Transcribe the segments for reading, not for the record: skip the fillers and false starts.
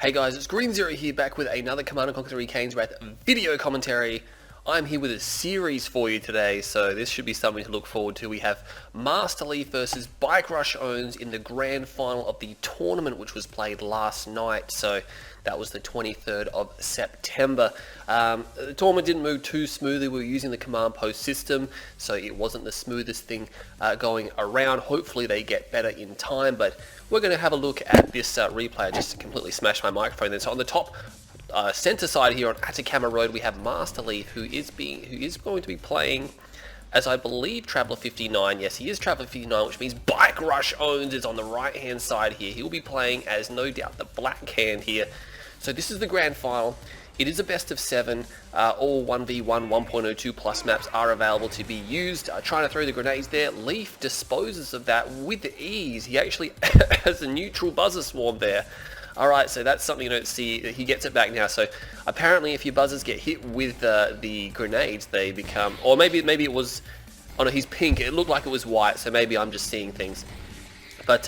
Hey guys, it's Green Zero here, back with another Command & Conquer 3 Kane's Wrath video commentary. I'm here with a series for you today, so this should be something to look forward to. We have Masterleaf versus BikeRushOwnz in the grand final of the tournament, which was played last night, so that was the 23rd of September. The tournament didn't move too smoothly. We were using the command post system, so it wasn't the smoothest thing going around. Hopefully they get better in time, but we're going to have a look at this replay. I just completely smashed my microphone there. So on the top center side here on Atacama Road, we have Masterleaf, who is going to be playing as, I believe, Traveller 59. Yes, he is Traveller 59, which means BikeRushOwnz is on the right hand side here. He'll be playing as, no doubt, the Black Hand here. So this is the grand final. It is a best of 7. All 1v1 1.02 plus maps are available to be used. Trying to throw the grenades there. Leaf disposes of that with ease. He actually has a neutral buzzer swarm there. Alright, so that's something you don't see. He gets it back now. So apparently if your buzzers get hit with the grenades, they become... Or maybe it was... Oh no, he's pink. It looked like it was white, so maybe I'm just seeing things. But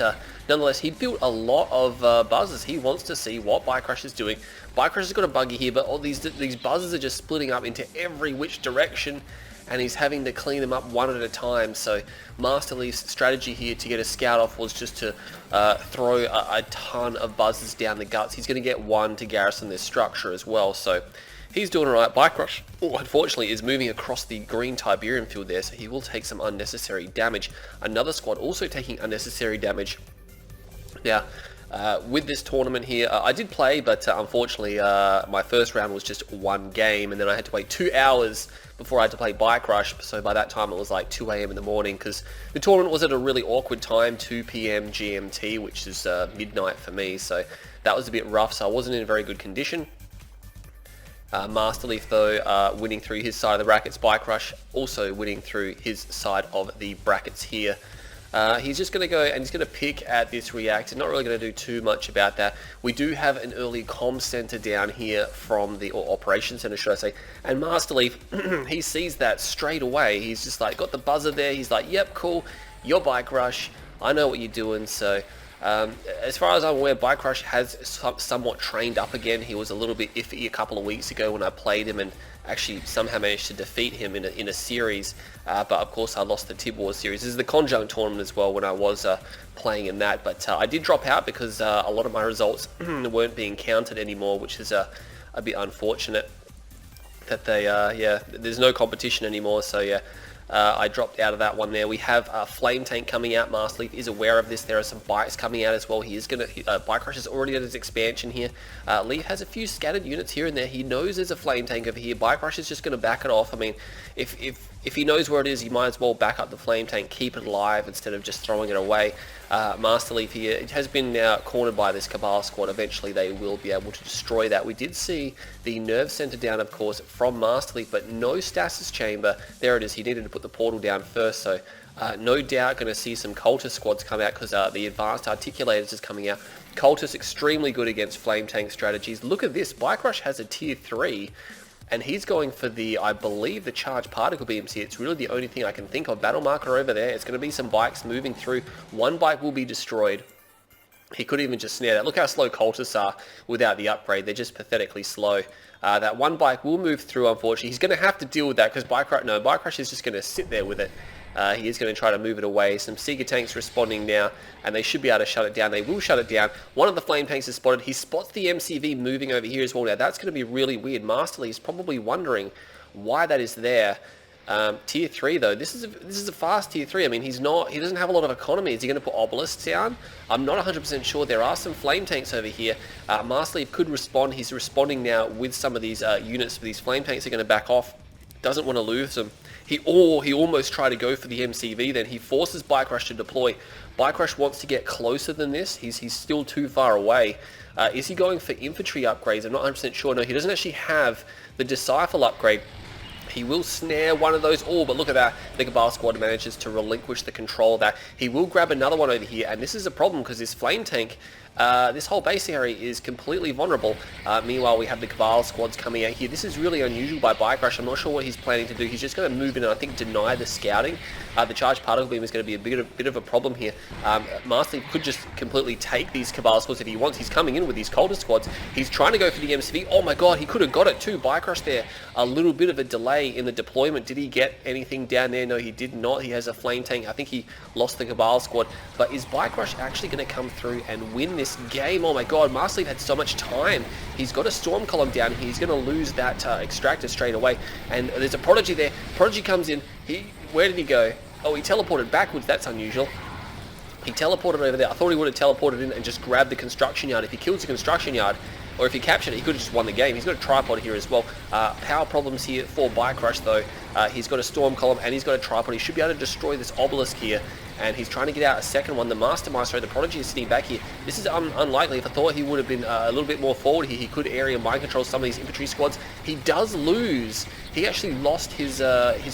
nonetheless, he built a lot of buzzers. He wants to see what BikeRush is doing. BikeRush has got a buggy here, but all these buzzers are just splitting up into every which direction, and he's having to clean them up one at a time. So Masterleaf's strategy here to get a scout off was just to throw a ton of buzzers down the guts. He's going to get one to garrison this structure as well. So he's doing alright. BikeRush, unfortunately, is moving across the green Tiberium field there, so he will take some unnecessary damage. Another squad also taking unnecessary damage. Now, with this tournament here, I did play, but unfortunately, my first round was just one game, and then I had to wait 2 hours before I had to play BikeRush. So by that time, it was like 2 AM in the morning, because the tournament was at a really awkward time, 2 PM GMT, which is midnight for me. So that was a bit rough, so I wasn't in very good condition. Masterleaf, though, winning through his side of the brackets. BikeRush also winning through his side of the brackets here. He's just going to go and he's going to pick at this reactor. Not really going to do too much about that. We do have an early comm center down here from the, or operations center, should I say. And Masterleaf, he sees that straight away. He's just like, got the buzzer there. He's like, yep, cool. You're BikeRush. I know what you're doing. So as far as I'm aware, BikeRush has somewhat trained up again. He was a little bit iffy a couple of weeks ago when I played him and actually somehow managed to defeat him in a series, but of course I lost the Tib Wars series. This is the Conjunct tournament as well when I was playing in that, but I did drop out because a lot of my results weren't being counted anymore, which is a bit unfortunate that they, yeah, there's no competition anymore, so yeah. I dropped out of that one there. We have a Flame Tank coming out. Masterleaf is aware of this. There are some bikes coming out as well. He is going to... BikeRush is already at his expansion here. Leaf has a few scattered units here and there. He knows there's a Flame Tank over here. BikeRush is just going to back it off. I mean, if he knows where it is, he might as well back up the Flame Tank, keep it alive instead of just throwing it away. Masterleaf here, it has been now cornered by this Cabal squad. Eventually they will be able to destroy that. We did see the nerve center down, of course, from Masterleaf, but no stasis chamber. There it is. He needed to put the portal down first, so no doubt going to see some cultist squads come out because the advanced articulators is coming out. Cultist extremely good against flame tank strategies. Look at this. BikeRush has a tier 3. And he's going for the, I believe, the charged particle BMC. It's really the only thing I can think of. Battle marker over there. It's going to be some bikes moving through. One bike will be destroyed. He could even just snare that. Look how slow cultists are without the upgrade. They're just pathetically slow. That one bike will move through, unfortunately. He's going to have to deal with that because BikeRush is just going to sit there with it. He is going to try to move it away. Some Seeker tanks responding now, and they should be able to shut it down. They will shut it down. One of the flame tanks is spotted. He spots the MCV moving over here as well. Now, that's going to be really weird. Masterleaf is probably wondering why that is there. Tier 3, though. This is a fast tier 3. I mean, he doesn't have a lot of economy. Is he going to put obelisks down? I'm not 100% sure. There are some flame tanks over here. Masterleaf could respond. He's responding now with some of these units. These flame tanks are going to back off. Doesn't want to lose them. He almost tried to go for the MCV, then he forces BikeRush to deploy. BikeRush wants to get closer than this. He's still too far away. Is he going for infantry upgrades? I'm not 100% sure. No, he doesn't actually have the Disciple upgrade. He will snare one of those. Oh, but look at that. The Cabal squad manages to relinquish the control of that. He will grab another one over here, and this is a problem because this flame tank this whole base area is completely vulnerable. Meanwhile, we have the Cabal squads coming out here. This is really unusual by BikeRush. I'm not sure what he's planning to do. He's just going to move in and I think deny the scouting. The charged particle beam is going to be a bit of a problem here. Masterleaf could just completely take these Cabal squads if he wants. He's coming in with these colder squads. He's trying to go for the MCV. Oh my god, he could have got it too. BikeRush there, a little bit of a delay in the deployment. Did he get anything down there? No, he did not. He has a flame tank. I think he lost the Cabal squad. But is BikeRush actually going to come through and win this game? Oh my god, Masterleaf had so much time. He's got a storm column down here. He's going to lose that extractor straight away. And there's a Prodigy there. Prodigy comes in. Where did he go? Oh, he teleported backwards. That's unusual. He teleported over there. I thought he would have teleported in and just grabbed the construction yard. If he kills the construction yard, or if he captured it, he could have just won the game. He's got a tripod here as well. Power problems here for BikeRush though. He's got a storm column and he's got a tripod. He should be able to destroy this obelisk here. And he's trying to get out a second one. The Mastermind, sorry, the Prodigy is sitting back here. This is unlikely. If I thought he would have been a little bit more forward here, he could area mind control some of these infantry squads. He does lose. He actually lost his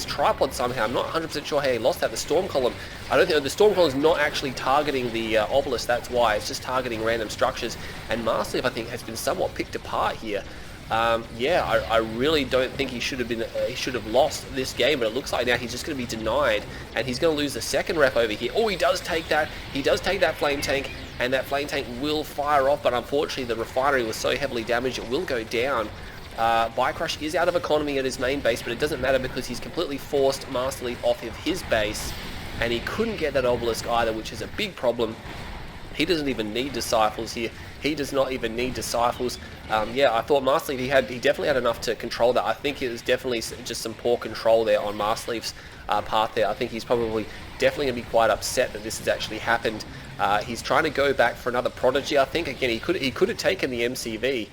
tripod somehow. I'm not 100% sure how he lost that. The storm column, I don't think the storm column is not actually targeting the obelisk. That's why it's just targeting random structures. And Masterleaf, I think, has been somewhat picked apart here. Yeah, I really don't think he should have lost this game, but it looks like now he's just going to be denied, and he's going to lose the second ref over here. Oh, he does take that. He does take that flame tank, and that flame tank will fire off, but unfortunately the refinery was so heavily damaged it will go down. BikeRush is out of economy at his main base, but it doesn't matter because he's completely forced Masterleaf off of his base, and he couldn't get that obelisk either, which is a big problem. He doesn't even need disciples here. He does not even need disciples. Yeah, I thought Masterleaf, he definitely had enough to control that. I think it was definitely just some poor control there on Masterleaf's part there. I think he's definitely going to be quite upset that this has actually happened. He's trying to go back for another Prodigy, I think. Again, he could have taken the MCV,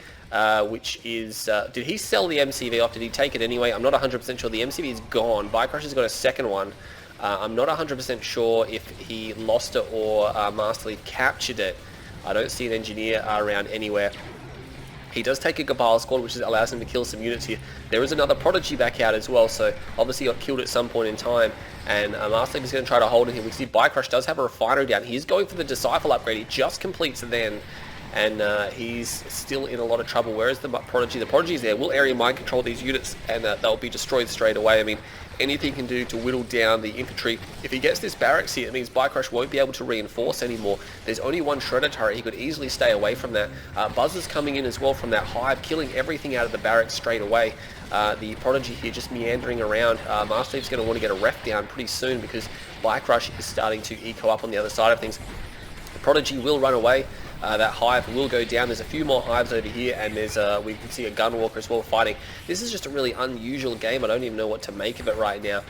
which is... did he sell the MCV off? Did he take it anyway? I'm not 100% sure. The MCV is gone. BikeRush has got a second one. I'm not 100% sure if he lost it or Masterleaf captured it. I don't see an engineer around anywhere. He does take a Cabal squad, which allows him to kill some units here. There is another Prodigy back out as well, so obviously got killed at some point in time. And Masterleaf is going to try to hold it here. We see BikeRush does have a refinery down. He is going for the Disciple upgrade. He just completes it then. And he's still in a lot of trouble. Where is the Prodigy? The Prodigy is there. Will area mind control these units, and they'll be destroyed straight away. I mean, anything he can do to whittle down the infantry. If he gets this barracks here, it means BikeRush won't be able to reinforce anymore. There's only one shredder turret. He could easily stay away from that. Buzzers coming in as well from that hive, killing everything out of the barracks straight away. The Prodigy here just meandering around. Masterleaf's going to want to get a ref down pretty soon because BikeRush is starting to eco up on the other side of things. The Prodigy will run away. That hive will go down. There's a few more hives over here, and there's we can see a gunwalker as well fighting. This is just a really unusual game. I don't even know what to make of it right now.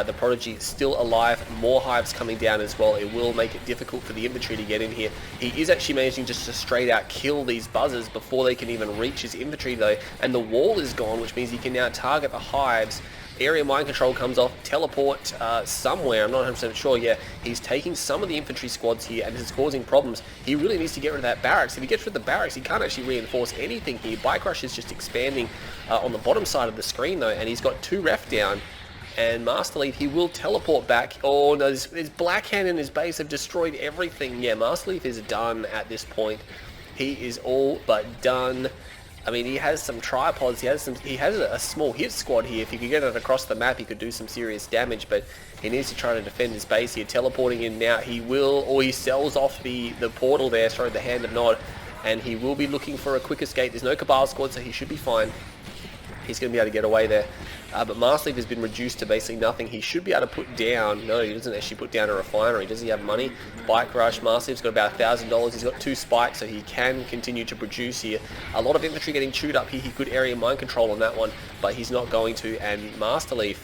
The Prodigy is still alive. More hives coming down as well. It will make it difficult for the infantry to get in here. He is actually managing just to straight out kill these buzzers before they can even reach his infantry though, and the wall is gone, which means he can now target the hives. Area mind control comes off, teleport somewhere, I'm not 100% sure. Yeah, he's taking some of the infantry squads here and this is causing problems. He really needs to get rid of that barracks. If he gets rid of the barracks, he can't actually reinforce anything here. BikeRush is just expanding on the bottom side of the screen though, and he's got 2 ref down. And Masterleaf, he will teleport back. Oh no, his Black Hand and his base have destroyed everything. Yeah, Masterleaf is done at this point. He is all but done. I mean, he has some tripods, he has a small hit squad here. If he could get it across the map, he could do some serious damage, but he needs to try to defend his base here. Teleporting in now, he will, or he sells off the portal there, sorry, the Hand of Nod, and he will be looking for a quick escape. There's no Cabal squad, so he should be fine. He's going to be able to get away there. But Masterleaf has been reduced to basically nothing. He should be able to put down... No, he doesn't actually put down a refinery. Does he have money? BikeRush, Masterleaf's got about $1,000. He's got 2 spikes, so he can continue to produce here. A lot of infantry getting chewed up here. He could area mind control on that one, but he's not going to. And Masterleaf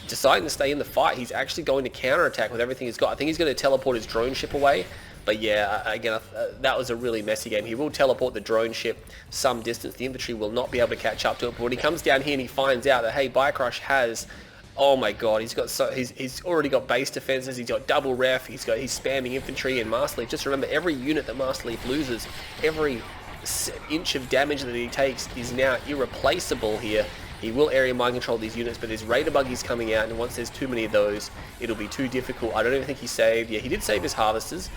deciding to stay in the fight. He's actually going to counterattack with everything he's got. I think he's going to teleport his drone ship away. But yeah, again, that was a really messy game. He will teleport the drone ship some distance. The infantry will not be able to catch up to it. But when he comes down here and he finds out that, hey, BikeRush has... Oh my god, he's already got base defenses, he's got double ref, he's spamming infantry and Masterleaf. Just remember, every unit that Masterleaf loses, every inch of damage that he takes is now irreplaceable here. He will area mind control these units, but there's Raider buggies coming out, and once there's too many of those, it'll be too difficult. I don't even think he saved. Yeah, he did save his harvesters.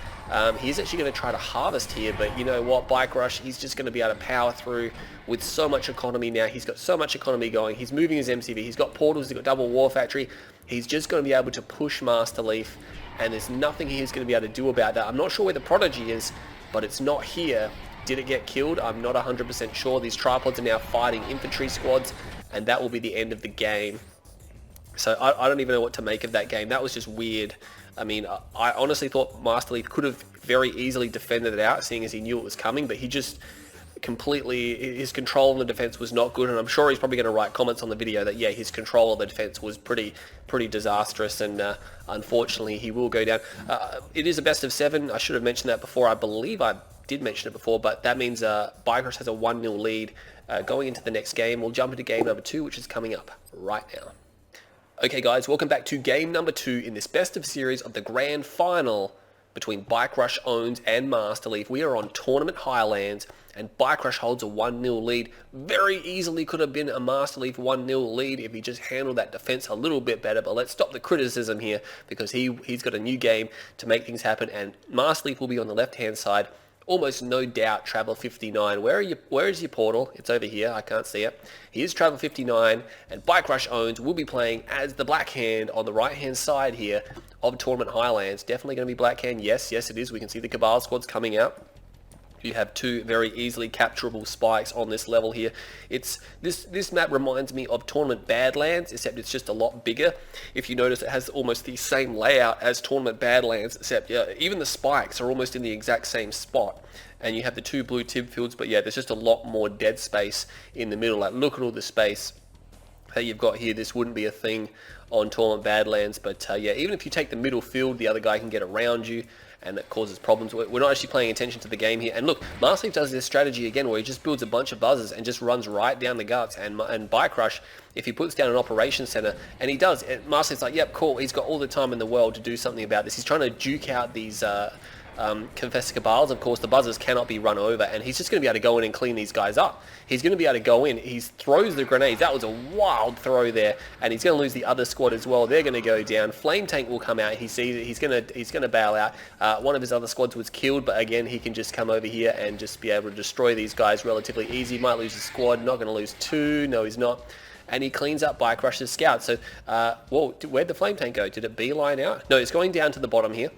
He's actually going to try to harvest here, but you know what, BikeRush, he's just going to be able to power through with so much economy now. He's got so much economy going. He's moving his MCV. He's got portals. He's got double war factory. He's just going to be able to push Masterleaf, and there's nothing he's going to be able to do about that. I'm not sure where the Prodigy is, but it's not here. Did it get killed? I'm not 100% sure. These tripods are now fighting infantry squads, and that will be the end of the game. So I don't even know what to make of that game. That was just weird. I mean, I honestly thought Masterleaf could have very easily defended it out, seeing as he knew it was coming, but he just completely, his control of the defense was not good, and I'm sure he's probably going to write comments on the video that, yeah, his control of the defense was pretty disastrous, and unfortunately he will go down. It is a best of 7. I should have mentioned that before. I believe I did mention it before, but that means BikeRush has a 1-0 lead going into the next game. We'll jump into game number 2, which is coming up right now. Okay guys, welcome back to game number 2 in this best of series of the grand final between BikeRushOwnz and Masterleaf. We are on Tournament Highlands, and BikeRush holds a 1-0 lead. Very easily could have been a Masterleaf 1-0 lead if he just handled that defense a little bit better, but let's stop the criticism here, because he's got a new game to make things happen, and Masterleaf will be on the left-hand side. Almost no doubt Travel 59. Where is your portal? It's over here. I can't see it. He is Travel 59, and BikeRushOwnz will be playing as the Black Hand on the right-hand side here of Tournament Highlands. Definitely going to be Black Hand. Yes, it is. We can see the Cabal squads coming out. You have 2 very easily capturable spikes on this level here. This map reminds me of Tournament Badlands, except it's just a lot bigger. If you notice, it has almost the same layout as Tournament Badlands, except even the spikes are almost in the exact same spot. And you have the 2 blue tib fields, but yeah, there's just a lot more dead space in the middle. Like, look at all the space that you've got here. This wouldn't be a thing on Tournament Badlands, but yeah, even if you take the middle field, the other guy can get around you, and it causes problems. We're not actually paying attention to the game here. And look, Masterleaf does this strategy again where he just builds a bunch of buzzers and just runs right down the guts. And BikeRush, if he puts down an operations center, and he does, Masterleaf's like, yep, cool, he's got all the time in the world to do something about this. He's trying to duke out these Confessor Cabals. Of course, the buzzers cannot be run over, and he's just going to be able to go in and clean these guys up. He's going to be able to go in. He throws the grenades. That was a wild throw there, and he's going to lose the other squad as well. They're going to go down. Flame Tank will come out. He sees it. He's going to bail out. One of his other squads was killed, but again, he can just come over here and just be able to destroy these guys relatively easy. Might lose a squad. Not going to lose 2. No, he's not. And he cleans up BikeRush's scout. So, whoa, where'd the Flame Tank go? Did it beeline out? No, it's going down to the bottom here.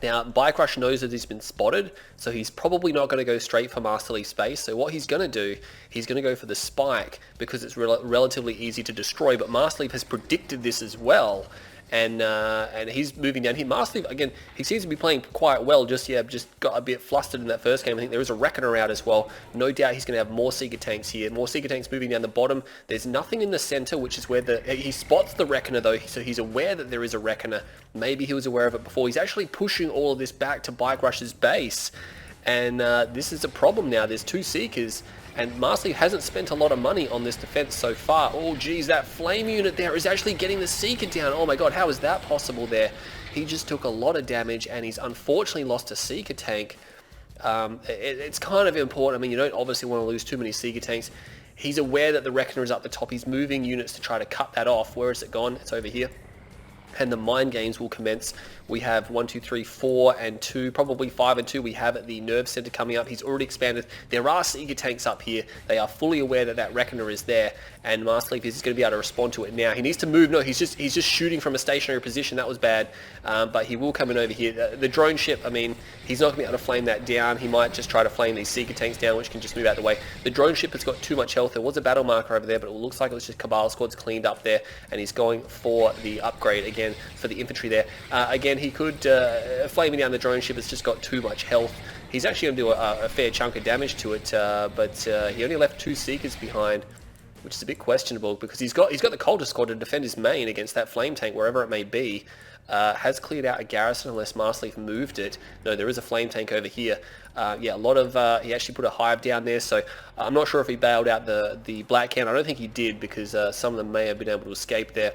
Now, BikeRush knows that he's been spotted, so he's probably not going to go straight for Masterleaf space. So what he's going to do, he's going to go for the spike, because it's relatively easy to destroy. But Masterleaf has predicted this as well, and he's moving down here. Masterleaf, again, he seems to be playing quite well. Just got a bit flustered in that first game. I think there is a Reckoner out as well. No doubt he's going to have more Seeker Tanks here. More Seeker Tanks moving down the bottom. There's nothing in the center, which is where he spots the Reckoner though, so he's aware that there is a Reckoner. Maybe he was aware of it before. He's actually pushing all of this back to BikeRush's base, and this is a problem now. There's 2 Seekers, and Masterleaf hasn't spent a lot of money on this defense so far. Oh geez, that flame unit there is actually getting the Seeker down. Oh my god, how is that possible there? He just took a lot of damage, and he's unfortunately lost a Seeker Tank. It's kind of important. I mean, you don't obviously want to lose too many Seeker Tanks. He's aware that the Reckoner is up the top. He's moving units to try to cut that off. Where is it gone? It's over here. And the mind games will commence. We have 1, 2, 3, 4, and 2, probably 5 and 2. We have the Nerve Center coming up. He's already expanded. There are Seeker Tanks up here. They are fully aware that that Reckoner is there, and Masterleaf is going to be able to respond to it now. He needs to move. No, he's just shooting from a stationary position. That was bad, but he will come in over here. The drone ship, I mean, he's not going to be able to flame that down. He might just try to flame these Seeker Tanks down, which can just move out the way. The drone ship has got too much health. There was a battle marker over there, but it looks like it was just Cabal squads cleaned up there, and he's going for the upgrade again for the infantry there. Again, he could flaming down the drone ship. Has just got too much health. He's actually going to do a fair chunk of damage to it, but he only left 2 Seekers behind, which is a bit questionable, because he's got the Cultist squad to defend his main against that Flame Tank wherever it may be. Has cleared out a garrison unless Masterleaf moved it. No, there is a Flame Tank over here. Yeah, a lot of he actually put a hive down there, so I'm not sure if he bailed out the Black Hand. I don't think he did, because some of them may have been able to escape there.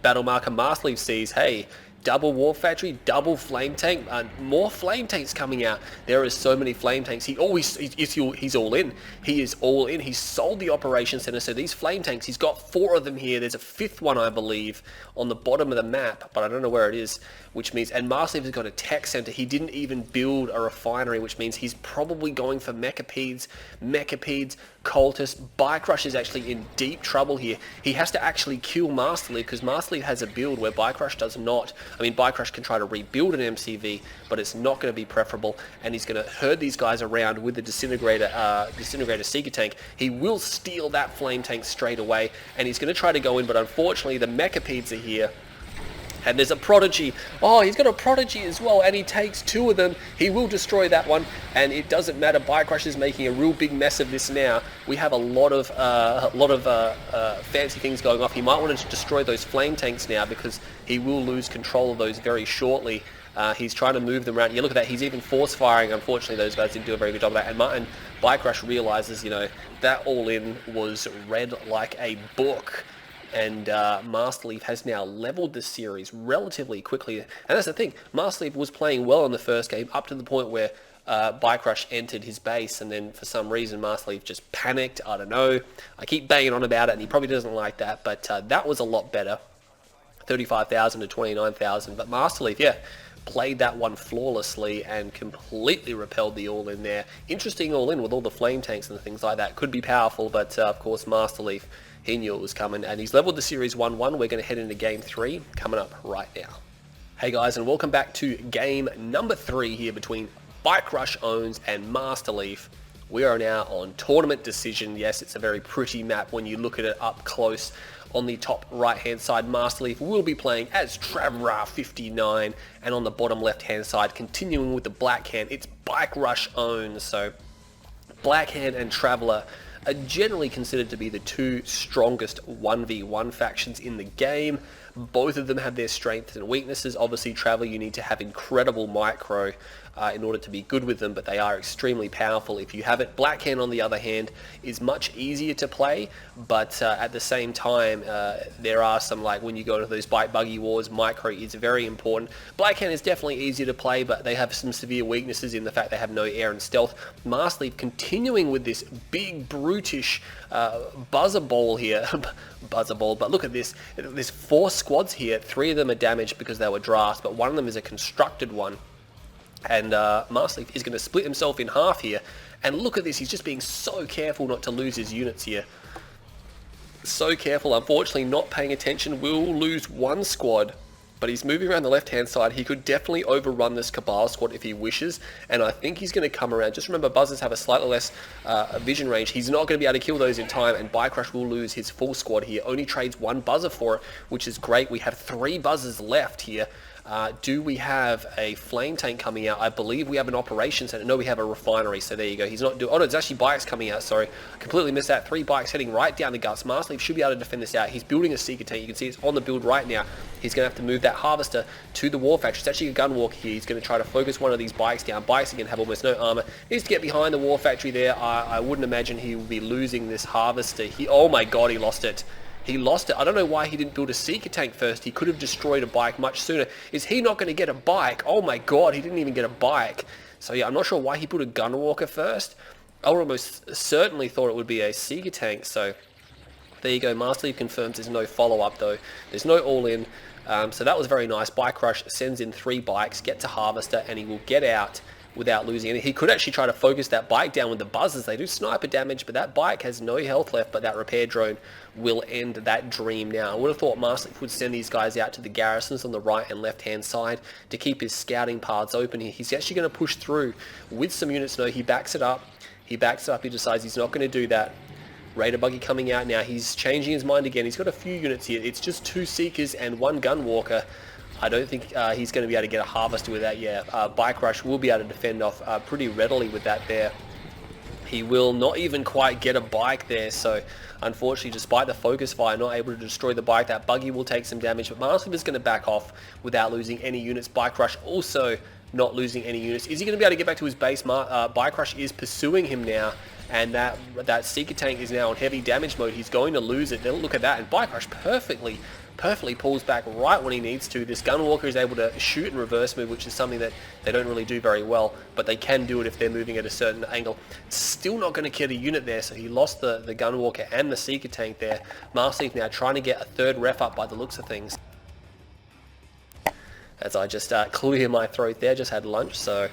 Battle marker Masterleaf sees, hey, double War Factory, double Flame Tank, more Flame Tanks coming out. There is so many Flame Tanks. He's all in. He is all in. He's sold the Operation Center, so these Flame Tanks, he's got 4 of them here. There's a 5th one, I believe, on the bottom of the map, but I don't know where it is, which means, and Masterleaf has got a tech center. He didn't even build a refinery, which means he's probably going for Mechapeds, Cultist. BikeRush is actually in deep trouble here. He has to actually kill Masterleaf, because Masterleaf has a build where BikeRush does not. I mean, BikeRush can try to rebuild an MCV, but it's not going to be preferable, and he's going to herd these guys around with the Disintegrator Seeker Tank. He will steal that Flame Tank straight away, and he's going to try to go in, but unfortunately the Mechapeds are here. And there's a Prodigy. Oh, he's got a Prodigy as well, and he takes 2 of them. He will destroy that one, and it doesn't matter. BikeRush is making a real big mess of this now. We have a lot of fancy things going off. He might want to destroy those Flame Tanks now, because he will lose control of those very shortly. He's trying to move them around. You look at that, he's even force firing. Unfortunately, those guys didn't do a very good job of that. And BikeRush realizes, you know, that all-in was read like a book. And Masterleaf has now leveled the series relatively quickly. And that's the thing, Masterleaf was playing well in the first game, up to the point where BikeRush entered his base, and then for some reason Masterleaf just panicked. I don't know. I keep banging on about it, and he probably doesn't like that, but that was a lot better. 35,000 to 29,000. But Masterleaf, yeah, played that one flawlessly and completely repelled the all-in there. Interesting all-in with all the Flame Tanks and things like that. Could be powerful, but of course Masterleaf, he knew it was coming, and he's leveled the series 1-1. We're going to head into game 3 coming up right now. Hey guys, and welcome back to game number 3 here between BikeRushOwnz and Masterleaf. We are now on Tournament Decision. Yes, it's a very pretty map when you look at it up close. On the top right hand side, Masterleaf will be playing as Traveler59, and on the bottom left hand side, continuing with the Black Hand, it's BikeRushOwnz. So Black Hand and Traveler are generally considered to be the 2 strongest 1v1 factions in the game. Both of them have their strengths and weaknesses. Obviously, Traveler, you need to have incredible micro in order to be good with them, but they are extremely powerful if you have it. Black Hand, on the other hand, is much easier to play, but at the same time, there are some, like when you go to those bike buggy wars, micro is very important. Black Hand is definitely easier to play, but they have some severe weaknesses in the fact they have no air and stealth. Masterleaf continuing with this big, brutish buzzer ball here. Buzzer ball, but look at this. There's 4 squads here. 3 of them are damaged because they were drafts, but one of them is a constructed one. And Masterleaf is going to split himself in half here. And look at this, he's just being so careful not to lose his units here. So careful. Unfortunately, not paying attention will lose 1 squad. But he's moving around the left-hand side. He could definitely overrun this Cabal squad if he wishes. And I think he's going to come around. Just remember, buzzers have a slightly less vision range. He's not going to be able to kill those in time. And BikeRush will lose his full squad here. Only trades 1 buzzer for it, which is great. We have 3 buzzers left here. Do we have a Flame Tank coming out? I believe we have an Operation Center. No, we have a Refinery, so there you go. He's not doing... Oh, no, it's actually bikes coming out, sorry. Completely missed that. 3 bikes heading right down the guts. Masterleaf should be able to defend this out. He's building a Seeker Tank. You can see it's on the build right now. He's going to have to move that Harvester to the War Factory. It's actually a gun walk here. He's going to try to focus one of these bikes down. Bikes, again, have almost no armor. He needs to get behind the War Factory there. I wouldn't imagine he will be losing this Harvester. Oh my god, he lost it. He lost it. I don't know why he didn't build a Seeker Tank first. He could have destroyed a bike much sooner. Is he not going to get a bike? Oh my god, he didn't even get a bike. So yeah, I'm not sure why he put a Gun Walker first. I would almost certainly thought it would be a Seeker Tank. So there you go. Masterleaf confirms there's no follow-up though. There's no all-in. So that was very nice. BikeRush sends in 3 bikes, gets a Harvester, and he will get out without losing any. He could actually try to focus that bike down with the buzzers. They do sniper damage, but that bike has no health left, but that repair drone will end that dream now. I would have thought Masterleaf would send these guys out to the garrisons on the right and left hand side to keep his scouting paths open here. He's actually going to push through with some units. No, he backs it up. He backs it up. He decides he's not going to do that. Raider buggy coming out now. He's changing his mind again. He's got a few units here. It's just 2 Seekers and 1 Gun Walker. I don't think he's going to be able to get a Harvester with that. Yeah, BikeRush will be able to defend off pretty readily with that there. He will not even quite get a bike there, so unfortunately, despite the focus fire, not able to destroy the bike. That buggy will take some damage, but Masterleaf is going to back off without losing any units. BikeRush also not losing any units. Is he going to be able to get back to his base? BikeRush is pursuing him now, and that Seeker tank is now on heavy damage mode. He's going to lose it. Look at that, and BikeRush perfectly pulls back right when he needs to. This Gunwalker is able to shoot and reverse move, which is something that they don't really do very well, but they can do it if they're moving at a certain angle. Still not going to kill a unit there, so he lost the Gunwalker and the Seeker tank there. Masterleaf now trying to get a third ref up by the looks of things. As I just clear my throat there, just had lunch, so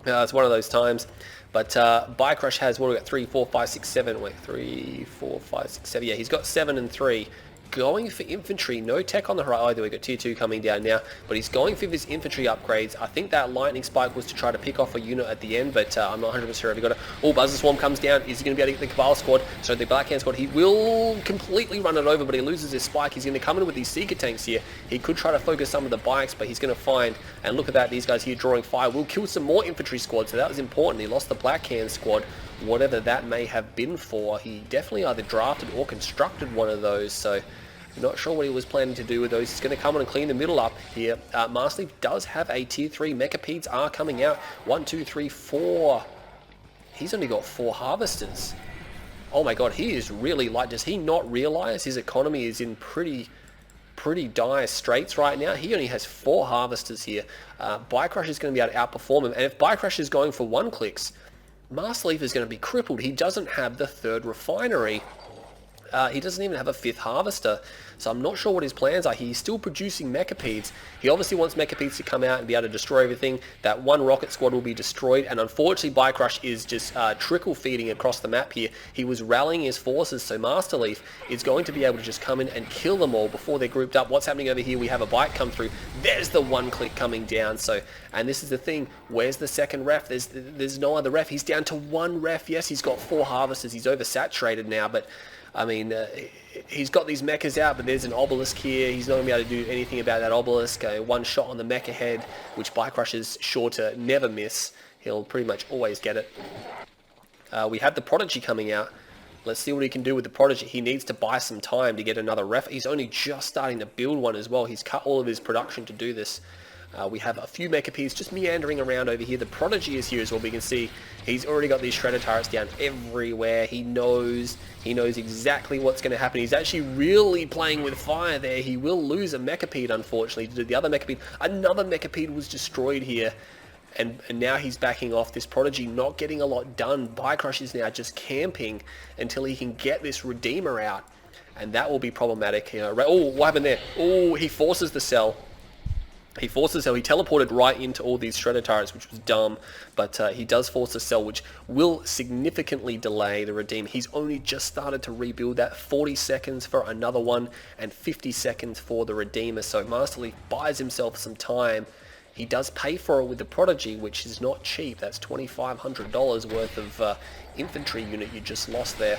it's one of those times. But BikeRush has, what do we got, 3, 4, 5, 6, 7, wait, 3, 4, 5, 6, 7, yeah, he's got 7 and 3. Going for infantry, no tech on the horizon either. We got tier 2 coming down now, but he's going for his infantry upgrades. I think that lightning spike was to try to pick off a unit at the end, but I'm not 100% sure if he got it. Oh, Buzzer Swarm comes down. Is he going to be able to get the Cabal squad? So the Blackhand squad, he will completely run it over, but he loses his spike. He's going to come in with these Seeker tanks here. He could try to focus some of the bikes, but he's going to find, and look at that, these guys here drawing fire. Will kill some more infantry squads, so that was important. He lost the Blackhand squad, whatever that may have been for. He definitely either drafted or constructed one of those, so not sure what he was planning to do with those. He's going to come on and clean the middle up here. Masterleaf does have a tier 3. Mechapeds are coming out. 1, 2, 3, 4. He's only got 4 harvesters. Oh my god, he is really light. Does he not realize his economy is in pretty dire straits right now? He only has 4 harvesters here. BikeRush is going to be able to outperform him. And if BikeRush is going for 1 clicks, Masterleaf is going to be crippled. He doesn't have the 3rd refinery. He doesn't even have a 5th harvester, so I'm not sure what his plans are. He's still producing Mechapeds. He obviously wants Mechapeds to come out and be able to destroy everything. That 1 rocket squad will be destroyed, and unfortunately BikeRush is just trickle feeding across the map here. He was rallying his forces, so Masterleaf is going to be able to just come in and kill them all before they're grouped up. What's happening over here? We have a bike come through. There's the 1 click coming down. So, and this is the thing. Where's the 2nd ref? There's no other ref. He's down to 1 ref. Yes, he's got 4 harvesters. He's oversaturated now, but I mean, he's got these mechas out, but there's an obelisk here. He's not going to be able to do anything about that obelisk. 1 shot on the mecha head, which BikeRush is sure to never miss. He'll pretty much always get it. We have the Prodigy coming out. Let's see what he can do with the Prodigy. He needs to buy some time to get another ref. He's only just starting to build one as well. He's cut all of his production to do this. We have a few Mechapeds just meandering around over here. The Prodigy is here as well. We can see he's already got these Shredder turrets down everywhere. He knows exactly what's going to happen. He's actually really playing with fire there. He will lose a Mechapede, unfortunately. The other Mechapede, another Mechapede was destroyed here. And now he's backing off. This Prodigy not getting a lot done. BikeRush is now just camping until he can get this Redeemer out. And that will be problematic. Oh, what happened there? Oh, he forces the cell. He teleported right into all these Shredder turrets, which was dumb, but he does force a cell, which will significantly delay the Redeem. He's only just started to rebuild that. 40 seconds for another one, and 50 seconds for the Redeemer, so Masterleaf buys himself some time. He does pay for it with the Prodigy, which is not cheap. That's $2,500 worth of infantry unit you just lost there.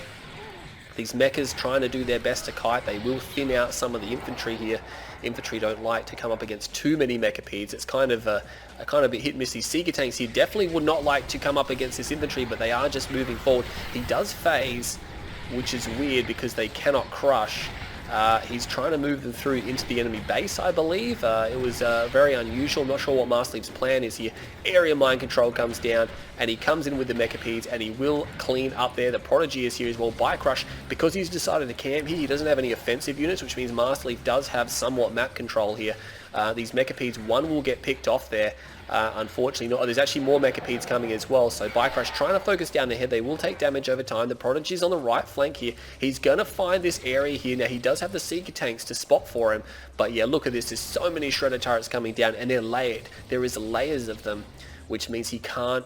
These mechas trying to do their best to kite. They will thin out some of the infantry here. Infantry don't like to come up against too many Mechapeds. It's kind of a bit hit and miss. These Seeker tanks here definitely would not like to come up against this infantry, but they are just moving forward. He does phase, which is weird because they cannot crush. He's trying to move them through into the enemy base, I believe. It was very unusual. I'm not sure what Masterleaf's plan is here. Area mind control comes down, and he comes in with the Mechapeds, and he will clean up there. The Prodigy is here as well. BikeRush, because he's decided to camp here, he doesn't have any offensive units, which means Masterleaf does have somewhat map control here. These Mechapeds, 1 will get picked off there. Unfortunately, not. There's actually more Mechapeds coming as well, so BikeRush trying to focus down the head. They will take damage over time. The Prodigy's on the right flank here. He's going to find this area here. Now, he does have the Seeker tanks to spot for him, but yeah, look at this. There's so many Shredder turrets coming down, and they're layered. There is layers of them, which means he can't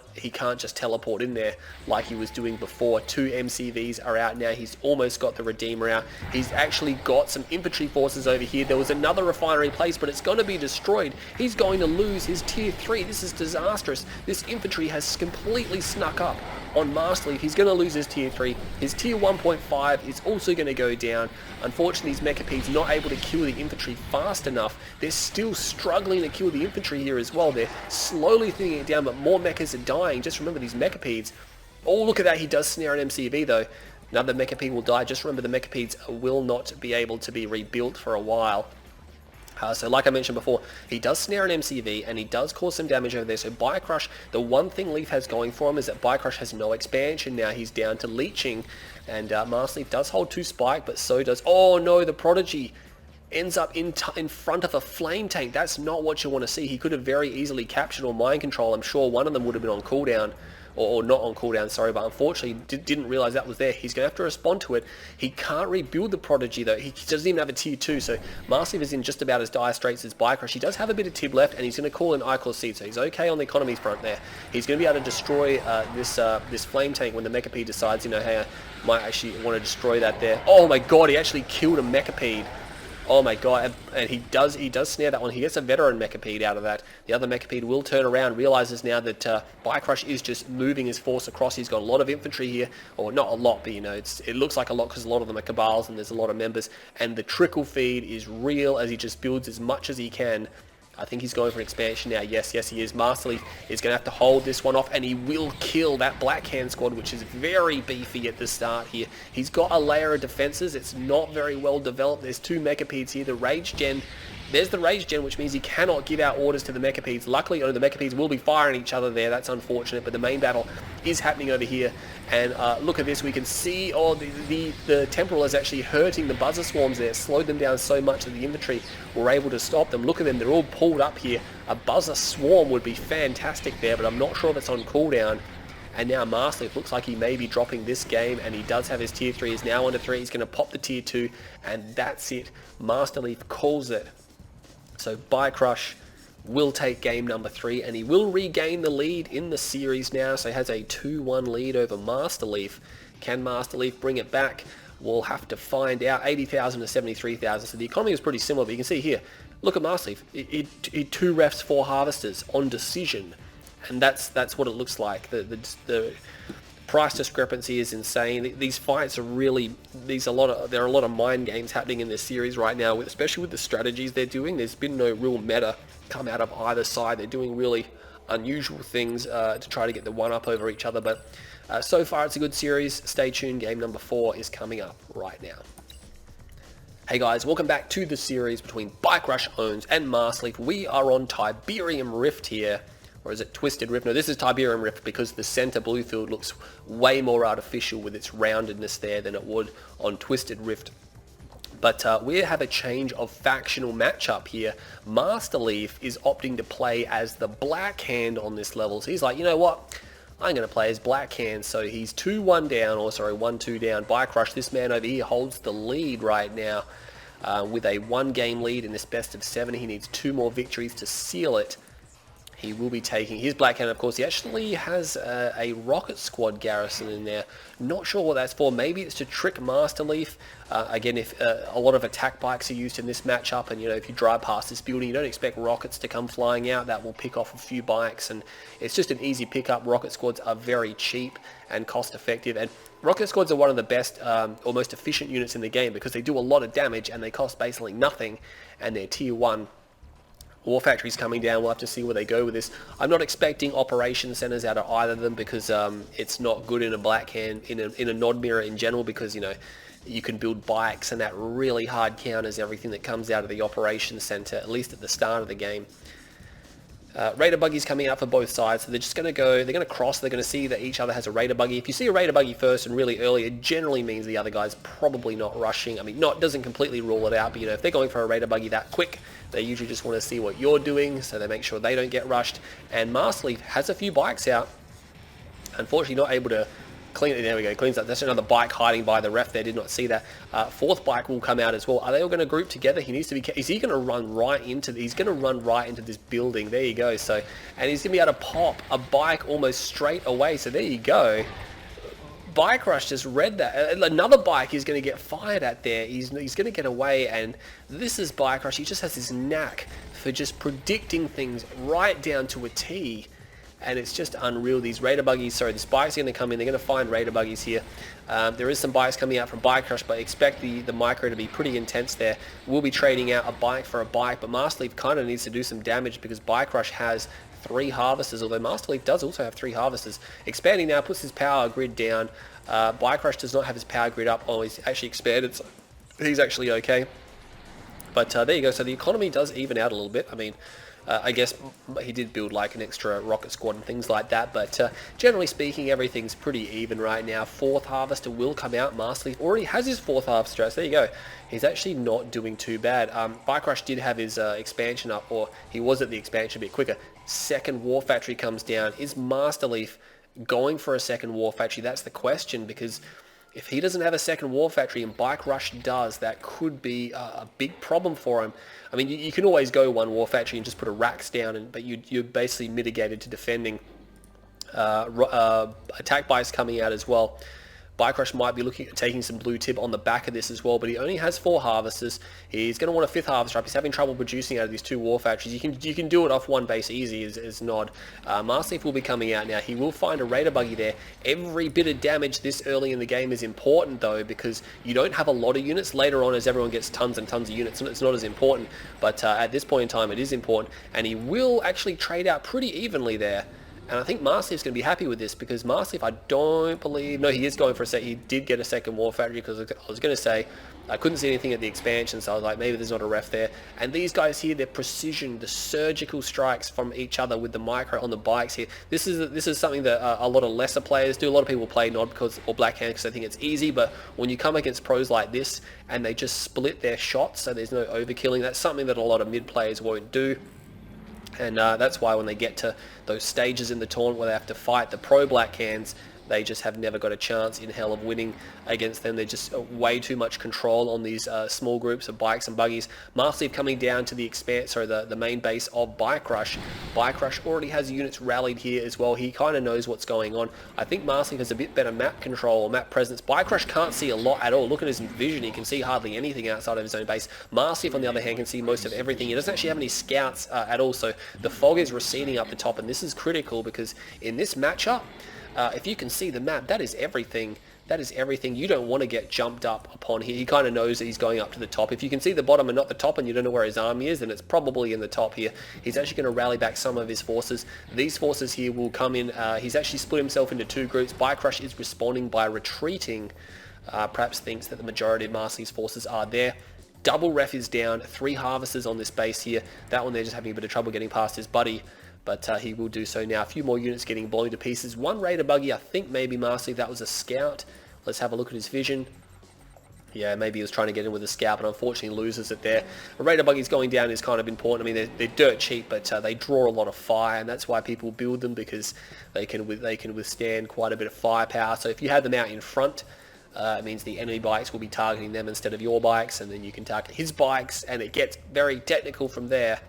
just teleport in there like he was doing before. 2 MCVs are out now. He's almost got the Redeemer out. He's actually got some infantry forces over here. There was another refinery place, but it's going to be destroyed. He's going to lose his tier 3. This is disastrous. This infantry has completely snuck up on Masterleaf. He's going to lose his tier 3. His tier 1.5 is also going to go down. Unfortunately, these Mechapeds not able to kill the infantry fast enough. They're still struggling to kill the infantry here as well. They're slowly thinning it down, but more mechas are dying. Just remember these Mechapeds. Oh, look at that. He does snare an MCV though. Another Mechapede will die. Just remember the Mechapeds will not be able to be rebuilt for a while. So like I mentioned before, he does snare an MCV and he does cause some damage over there. So BikeRush, the one thing Leaf has going for him is that BikeRush has no expansion. Now he's down to leeching, and Masterleaf does hold 2 spike, but so does... Oh no, the Prodigy ends up in front of a flame tank. That's not what you want to see. He could have very easily captured or mind control. I'm sure one of them would have been on cooldown. Or not on cooldown, sorry, but unfortunately didn't realize that was there. He's going to have to respond to it. He can't rebuild the Prodigy though. He doesn't even have a tier 2, so Masterleaf is in just about as dire straits as BikeRush. He does have a bit of tib left, and he's going to call in Icor Seed, so he's okay on the economies front there. He's going to be able to destroy this flame tank when the Mechapede decides, you know, hey, I might actually want to destroy that there. Oh my god, he actually killed a Mechapede. Oh my god, and he does snare that one. He gets a veteran Mechapede out of that. The other Mechapede will turn around, realizes now that BikeRush is just moving his force across. He's got a lot of infantry here, or not a lot, but you know, it looks like a lot because a lot of them are Cabals and there's a lot of members. And the trickle feed is real as he just builds as much as he can. I think he's going for an expansion now. Yes, he is. Masterleaf is going to have to hold this one off, and he will kill that Black Hand squad, which is very beefy at the start here. He's got a layer of defenses. It's not very well developed. There's 2 Mechapedes here. The Rage Gen... There's the Rage Gen, which means he cannot give out orders to the Mechapedes. Luckily, the Mechapedes will be firing each other there. That's unfortunate, but the main battle is happening over here. And look at this. We can see, the Temporal is actually hurting the Buzzer Swarms there. Slowed them down so much that the infantry were able to stop them. Look at them. They're all pulled up here. A Buzzer Swarm would be fantastic there, but I'm not sure if it's on cooldown. And now Masterleaf looks like he may be dropping this game, and he does have his tier 3. He's now under 3. He's going to pop the tier 2, and that's it. Masterleaf calls it. So BikeRush will take game number 3, and he will regain the lead in the series now. So he has a 2-1 lead over Masterleaf. Can Masterleaf bring it back? We'll have to find out. 80,000 to 73,000. So the economy is pretty similar, but you can see here, look at Masterleaf. He 2 refs, 4 harvesters on decision, and that's what it looks like. The price discrepancy is insane. These fights are really, there are a lot of mind games happening in this series right now, especially with the strategies they're doing. There's been no real meta come out of either side. They're doing really unusual things to try to get the one up over each other, but so far it's a good series. Stay tuned, game number 4 is coming up right now. Hey guys, welcome back to the series between BikeRushOwnz and Masterleaf. We are on Tiberium Rift here. Or is it Twisted Rift? No, this is Tiberium Rift because the center blue field looks way more artificial with its roundedness there than it would on Twisted Rift. But we have a change of factional matchup here. Masterleaf is opting to play as the Black Hand on this level. So he's like, you know what? I'm going to play as Black Hand. So he's 2-1 down, or sorry, 1-2 down. BikeRush, this man over here, holds the lead right now with a 1-game lead in this best of 7. He needs 2 more victories to seal it. He will be taking his Black Hand, of course. He actually has a Rocket Squad garrison in there. Not sure what that's for. Maybe it's to trick Masterleaf. Again, if a lot of attack bikes are used in this matchup, and you know, if you drive past this building, you don't expect rockets to come flying out. That will pick off a few bikes, and it's just an easy pickup. Rocket Squads are very cheap and cost effective, and Rocket Squads are one of the best or most efficient units in the game because they do a lot of damage and they cost basically nothing, and they're tier 1. War Factory's coming down. We'll have to see where they go with this. I'm not expecting operation centers out of either of them because it's not good in a Black Hand, in a Nod Mirror in general, because you know, you can build bikes and that really hard counters everything that comes out of the operation center, at least at the start of the game. Raider buggies coming out for both sides, so they're just going to go, they're going to cross, they're going to see that each other has a Raider buggy. If you see a Raider buggy first and really early, it generally means the other guy's probably not rushing. I mean, doesn't completely rule it out, but you know, if they're going for a Raider buggy that quick, they usually just want to see what you're doing, so they make sure they don't get rushed. And Masterleaf has a few bikes out. Unfortunately, not able to clean it. There we go, cleans up. That's another bike hiding by the ref there. Did not see that. 4th bike will come out as well. Are they all going to group together? He needs to be. Is he going to run right into? He's going to run right into this building. There you go. So, and he's going to be able to pop a bike almost straight away. So there you go. BikeRush just read that. Another bike is going to get fired at there. He's going to get away, and this is BikeRush. He just has this knack for just predicting things right down to a T. And it's just unreal. These Raider buggies, sorry, the bikes are going to come in. They're going to find Raider buggies here. There is some bikes coming out from BikeRush, but expect the micro to be pretty intense there. We'll be trading out a bike for a bike, but Masterleaf kind of needs to do some damage because BikeRush has 3 harvesters, although Masterleaf does also have 3 harvesters. Expanding now puts his power grid down. BikeRush does not have his power grid up. Oh, he's actually expanded, so he's actually okay. But there you go. So the economy does even out a little bit. I mean, I guess he did build like an extra rocket squad and things like that, but generally speaking, everything's pretty even right now. Fourth harvester will come out. Masterleaf already has his fourth harvester, so there you go. He's actually not doing too bad. BikeRush did have his expansion up, or he was at the expansion a bit quicker. Second war factory comes down. Is Masterleaf going for a second war factory? That's the question, because if he doesn't have a second war factory and BikeRush does, that could be a big problem for him. I mean, you can always go one war factory and just put a racks down, but you're basically mitigated to defending attack bikes coming out as well. BikeRush might be looking at taking some blue tip on the back of this as well, but he only has 4 harvesters. He's going to want a 5th harvester up. He's having trouble producing out of these 2 war factories. You can do it off one base easy as Nod. Masterleaf will be coming out now. He will find a raider buggy there. Every bit of damage this early in the game is important though, because you don't have a lot of units. Later on, as everyone gets tons and tons of units, it's not as important, but at this point in time it is important, and he will actually trade out pretty evenly there. And I think Masterleaf's going to be happy with this, because Masterleaf, I don't believe... No, he is going for a set. He did get a second war factory, because I was going to say I couldn't see anything at the expansion, so I was like, maybe there's not a ref there. And these guys here, their precision, the surgical strikes from each other with the micro on the bikes here. This is something that a lot of lesser players do. A lot of people play Nod or Blackhand because they think it's easy, but when you come against pros like this and they just split their shots, so there's no overkilling, that's something that a lot of mid players won't do. And that's why when they get to those stages in the tournament where they have to fight the pro Blackhands, they just have never got a chance in hell of winning against them. They're just way too much control on these small groups of bikes and buggies. Masterleaf coming down to the main base of BikeRush. BikeRush already has units rallied here as well. He kind of knows what's going on. I think Masterleaf has a bit better map control or map presence. BikeRush can't see a lot at all. Look at his vision. He can see hardly anything outside of his own base. Masterleaf, on the other hand, can see most of everything. He doesn't actually have any scouts at all, so the fog is receding up the top, and this is critical because in this matchup, if you can see the map, that is everything. That is everything. You don't want to get jumped up upon here. He kind of knows that he's going up to the top. If you can see the bottom and not the top, and you don't know where his army is, then it's probably in the top here. He's actually going to rally back some of his forces. These forces here will come in. He's actually split himself into 2 groups. BikeRush is responding by retreating. Perhaps thinks that the majority of Masterleaf's forces are there. Double ref is down. 3 harvesters on this base here. That one, they're just having a bit of trouble getting past his buddy. But he will do so now. A few more units getting blown to pieces. 1 raider buggy, I think maybe Masterleaf, that was a scout. Let's have a look at his vision. Yeah, maybe he was trying to get in with a scout, but unfortunately loses it there. A raider buggy's going down is kind of important. I mean, they're dirt cheap, but they draw a lot of fire, and that's why people build them, because they can withstand quite a bit of firepower. So if you have them out in front, it means the enemy bikes will be targeting them instead of your bikes, and then you can target his bikes, and it gets very technical from there.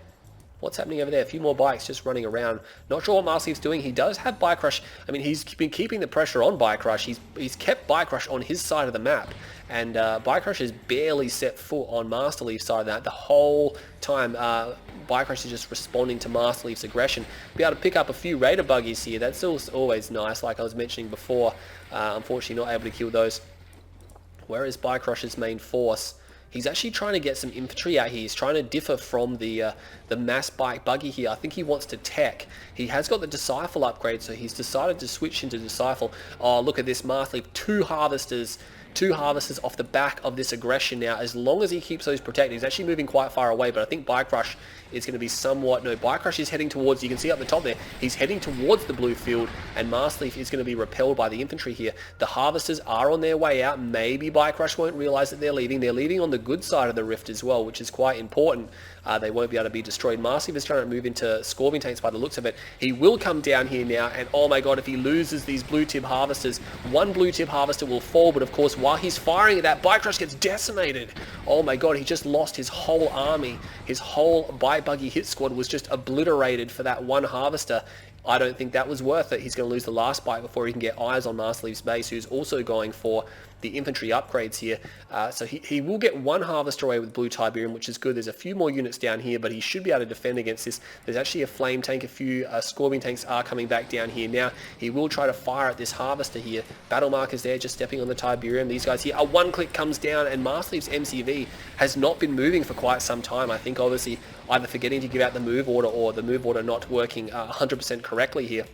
What's happening over there? A few more bikes just running around. Not sure what Masterleaf's doing. He does have BikeRush. I mean, he's been keeping the pressure on BikeRush. He's kept BikeRush on his side of the map. And BikeRush has barely set foot on Masterleaf's side of that. The whole time, BikeRush is just responding to Masterleaf's aggression. Be able to pick up a few raider buggies here. That's always nice, like I was mentioning before. Unfortunately, not able to kill those. Where is BikeRush's main force? He's actually trying to get some infantry out here. He's trying to differ from the mass bike buggy here. I think he wants to tech. He has got the Disciple upgrade, so he's decided to switch into Disciple. Oh, look at this, Masterleaf. 2 harvesters off the back of this aggression now. As long as he keeps those protected, he's actually moving quite far away, but I think BikeRush is going to be somewhat... No, BikeRush is heading towards... You can see up the top there, he's heading towards the blue field, and Masterleaf is going to be repelled by the infantry here. The harvesters are on their way out. Maybe BikeRush won't realize that they're leaving. They're leaving on the good side of the rift as well, which is quite important. They won't be able to be destroyed. Masterleaf is trying to move into Scorpion tanks by the looks of it. He will come down here now, and oh my god, if he loses these blue tip harvesters, 1 blue tip harvester will fall, but of course, while he's firing at that, BikeRush gets decimated. Oh my god, he just lost his whole army. His whole bike buggy hit squad was just obliterated for that 1 harvester. I don't think that was worth it. He's going to lose the last bike before he can get eyes on Masterleaf's base, who's also going for the infantry upgrades here. So he will get 1 harvester away with blue Tiberium, which is good. There's a few more units down here, but he should be able to defend against this. There's actually a flame tank. A few Scorpion tanks are coming back down here now. He will try to fire at this harvester here. Battle markers there, just stepping on the Tiberium. These guys here, a 1 click comes down, and Masterleaf's MCV has not been moving for quite some time. I think obviously either forgetting to give out the move order or the move order not working 100% correctly here.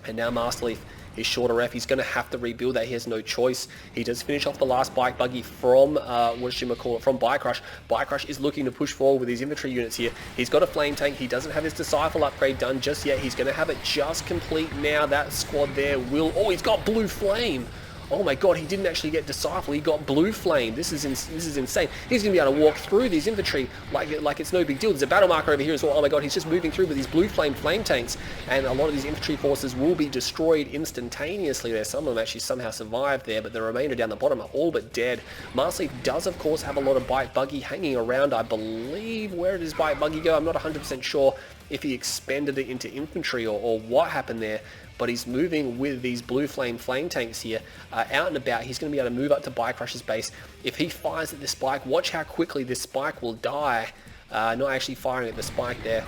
And now Masterleaf his shorter ref. He's going to have to rebuild that. He has no choice. He does finish off the last bike buggy from, from BikeRush. BikeRush is looking to push forward with his infantry units here. He's got a flame tank. He doesn't have his Disciple upgrade done just yet. He's going to have it just complete now. That squad there will... Oh, he's got Blue Flame. Oh my god, he didn't actually get Disciple, he got Blue Flame. This is insane. He's going to be able to walk through these infantry like it's no big deal. There's a battle marker over here as well. Oh my god, he's just moving through with these Blue Flame tanks, and a lot of these infantry forces will be destroyed instantaneously there. Some of them actually somehow survived there, but the remainder down the bottom are all but dead. Masterleaf does, of course, have a lot of bike buggy hanging around. I believe, where does bike buggy go? I'm not 100% sure if he expended it into infantry or what happened there, but he's moving with these Blue Flame tanks here out and about. He's going to be able to move up to BikeRush's base. If he fires at this spike, watch how quickly this spike will die. Not actually firing at the spike there.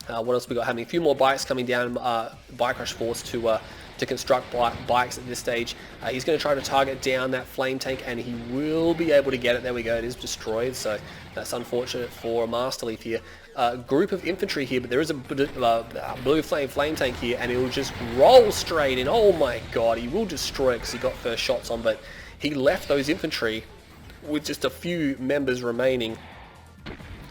What else we got happening? A few more bikes coming down. BikeRush forced to construct bikes at this stage. He's going to try to target down that flame tank, and he will be able to get it. There we go. It is destroyed, so that's unfortunate for Masterleaf here. Group of infantry here, but there is a Blue Flame tank here, and it will just roll straight in. Oh my god, he will destroy it because he got first shots on, but he left those infantry with just a few members remaining.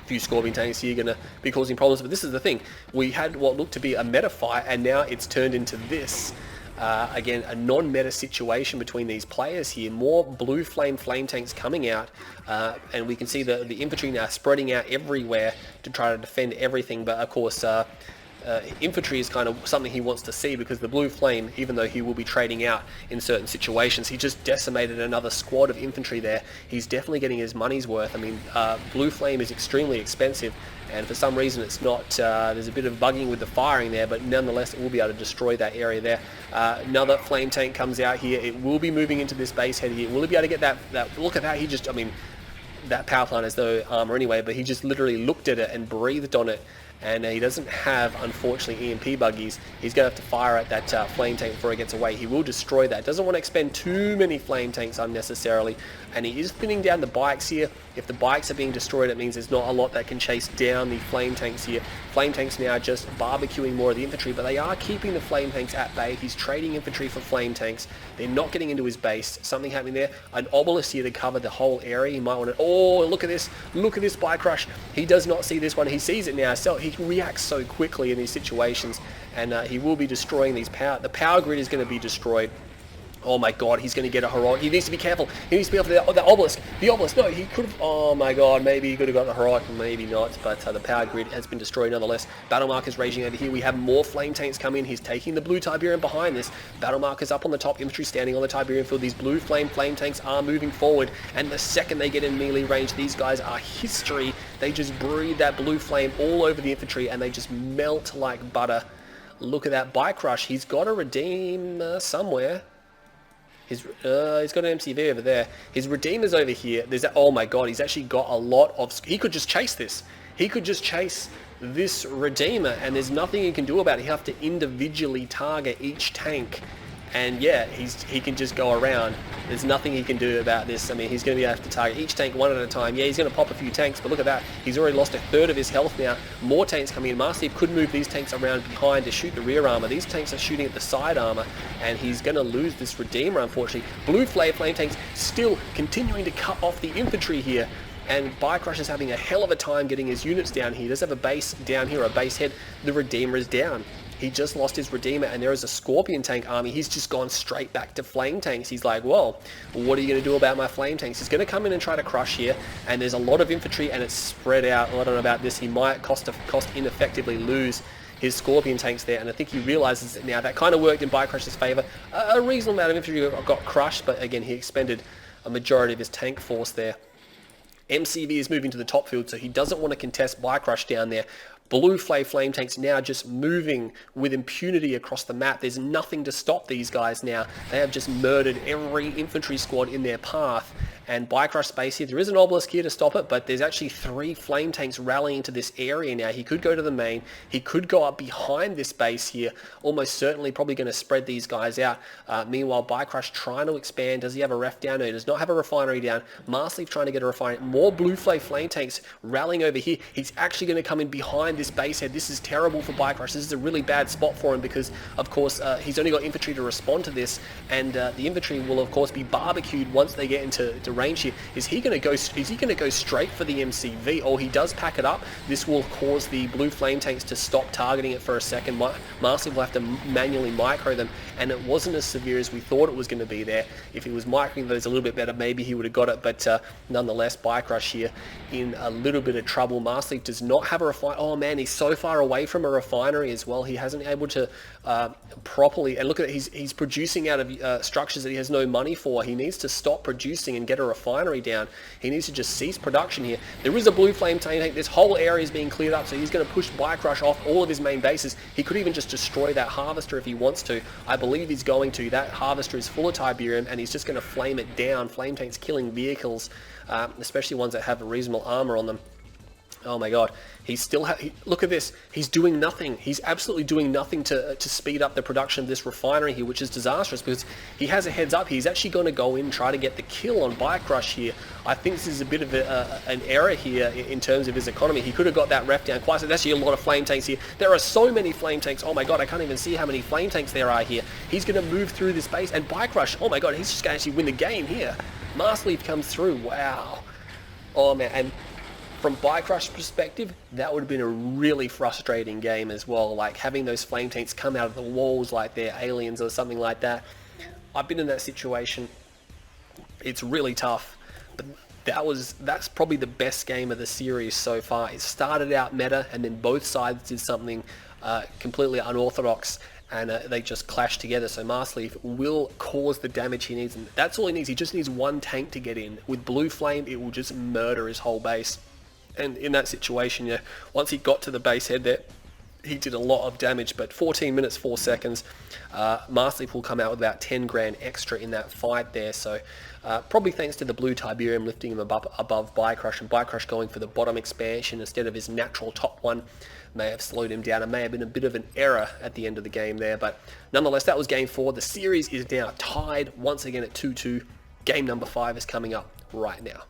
Few Scorpion tanks here going to be causing problems, but this is the thing. We had what looked to be a meta fight, and now it's turned into this. Again, a non-meta situation between these players here. More Blue Flame tanks coming out, and we can see the infantry now spreading out everywhere to try to defend everything, but of course infantry is kind of something he wants to see, because the Blue Flame, even though he will be trading out in certain situations, he just decimated another squad of infantry there. He's definitely getting his money's worth. I mean, Blue Flame is extremely expensive, and for some reason it's not, there's a bit of bugging with the firing there, but nonetheless it will be able to destroy that area there. Another flame tank comes out here. It will be moving into this base head here. Will it be able to get that look at that? He just, I mean, that power plant has no armor anyway, but he just literally looked at it and breathed on it. And he doesn't have, unfortunately, EMP buggies. He's going to have to fire at that flame tank before he gets away. He will destroy that. Doesn't want to expend too many flame tanks unnecessarily. And he is thinning down the bikes here. If the bikes are being destroyed, it means there's not a lot that can chase down the flame tanks here. Flame tanks now just barbecuing more of the infantry, but they are keeping the flame tanks at bay. He's trading infantry for flame tanks. They're not getting into his base. Something happening there. An obelisk here to cover the whole area. He might want to... Oh, look at this. Look at this BikeRush. He does not see this one. He sees it now. So he reacts so quickly in these situations, and he will be destroying these power. The power grid is going to be destroyed. Oh my god, he's going to get a heroic. He needs to be careful. He needs to be off the obelisk. The obelisk. No, he could have. Oh my god, maybe he could have got the heroic, maybe not. But the power grid has been destroyed nonetheless. Battle markers raging over here. We have more flame tanks come in. He's taking the blue Tiberian behind this. Battle markers up on the top. Infantry standing on the Tiberian field. These blue flame tanks are moving forward. And the second they get in melee range, these guys are history. They just breathe that blue flame all over the infantry, and they just melt like butter. Look at that BikeRush. He's got to redeem somewhere. He's got an MCV over there. His Redeemer's over here. There's that. Oh my god, he's actually got a lot of... He could just chase this. He could just chase this Redeemer, and there's nothing he can do about it. He'll have to individually target each tank. And yeah, he can just go around. There's nothing he can do about this. I mean, he's going to have to target each tank one at a time. Yeah, he's going to pop a few tanks, but look at that. He's already lost a third of his health now. More tanks coming in. Masterleaf could move these tanks around behind to shoot the rear armor. These tanks are shooting at the side armor, and he's going to lose this Redeemer, unfortunately. Blue flame tanks still continuing to cut off the infantry here. And BikeRush is having a hell of a time getting his units down here. He does have a base down here, a base head. The Redeemer is down. He just lost his Redeemer, and there is a Scorpion tank army. He's just gone straight back to flame tanks. He's like, well, what are you going to do about my flame tanks? He's going to come in and try to crush here, and there's a lot of infantry, and it's spread out. I don't know about this. He might cost ineffectively lose his Scorpion tanks there, and I think he realizes it now. That kind of worked in BikeRush's favor. A reasonable amount of infantry got crushed, but again, he expended a majority of his tank force there. MCV is moving to the top field, so he doesn't want to contest BikeRush down there. Blue flame tanks now just moving with impunity across the map. There's nothing to stop these guys now. They have just murdered every infantry squad in their path, and BikeRush space here. There is an obelisk here to stop it, but there's actually 3 flame tanks rallying to this area now. He could go to the main. He could go up behind this base here, almost certainly probably going to spread these guys out. Meanwhile, BikeRush trying to expand. Does he have a ref down? No, he does not have a refinery down. Masterleaf trying to get a refinery. More blue flame tanks rallying over here. He's actually going to come in behind this base head. This is terrible for BikeRush. This is a really bad spot for him because, of course, he's only got infantry to respond to this, and the infantry will, of course, be barbecued once they get into range here. Is he going to go straight for the MCV? Or he does pack it up. This will cause the blue flame tanks to stop targeting it for a second. Masterleaf will have to manually micro them, and it wasn't as severe as we thought it was going to be there. If he was microing those a little bit better, maybe he would have got it, but nonetheless, BikeRush here in a little bit of trouble. Masterleaf does not have a refinery. Oh man, he's so far away from a refinery as well. He hasn't able to properly, and look at it, he's producing out of structures that he has no money for. He needs to stop producing and get a refinery down. He needs to just cease production here. There is a blue flame tank. This whole area is being cleared up, so he's going to push BikeRush off all of his main bases. He could even just destroy that harvester if he wants to. I believe he's going to. That harvester is full of Tiberium, and he's just going to flame it down. Flame tanks killing vehicles, especially ones that have a reasonable armor on them. Oh my god, he's still look at this, he's doing nothing. He's absolutely doing nothing to speed up the production of this refinery here, which is disastrous because he has a heads up. He's actually going to go in and try to get the kill on BikeRush here. I think this is a bit of an error here in terms of his economy. He could have got that ref down quite. So there's actually a lot of flame tanks here. There are so many flame tanks. Oh my god, I can't even see how many flame tanks there are here. He's going to move through this base, and BikeRush, oh my god, he's just going to actually win the game here. Masterleaf comes through. Wow. Oh man, and from BikeRush's perspective, that would have been a really frustrating game as well, like having those flame tanks come out of the walls like they're aliens or something like that. I've been in that situation. It's really tough, but that's probably the best game of the series so far. It started out meta, and then both sides did something completely unorthodox, and they just clashed together. So Masterleaf will cause the damage he needs, and that's all he needs. He just needs one tank to get in. With Blue Flame, it will just murder his whole base. And in that situation, yeah, once he got to the base head there, he did a lot of damage, but 14 minutes, 4 seconds. Masterleaf will come out with about 10 grand extra in that fight there, so probably thanks to the blue Tiberium lifting him above BikeRush, and BikeRush going for the bottom expansion instead of his natural top one may have slowed him down. It may have been a bit of an error at the end of the game there, but nonetheless, that was game 4. The series is now tied once again at 2-2. Game number 5 is coming up right now.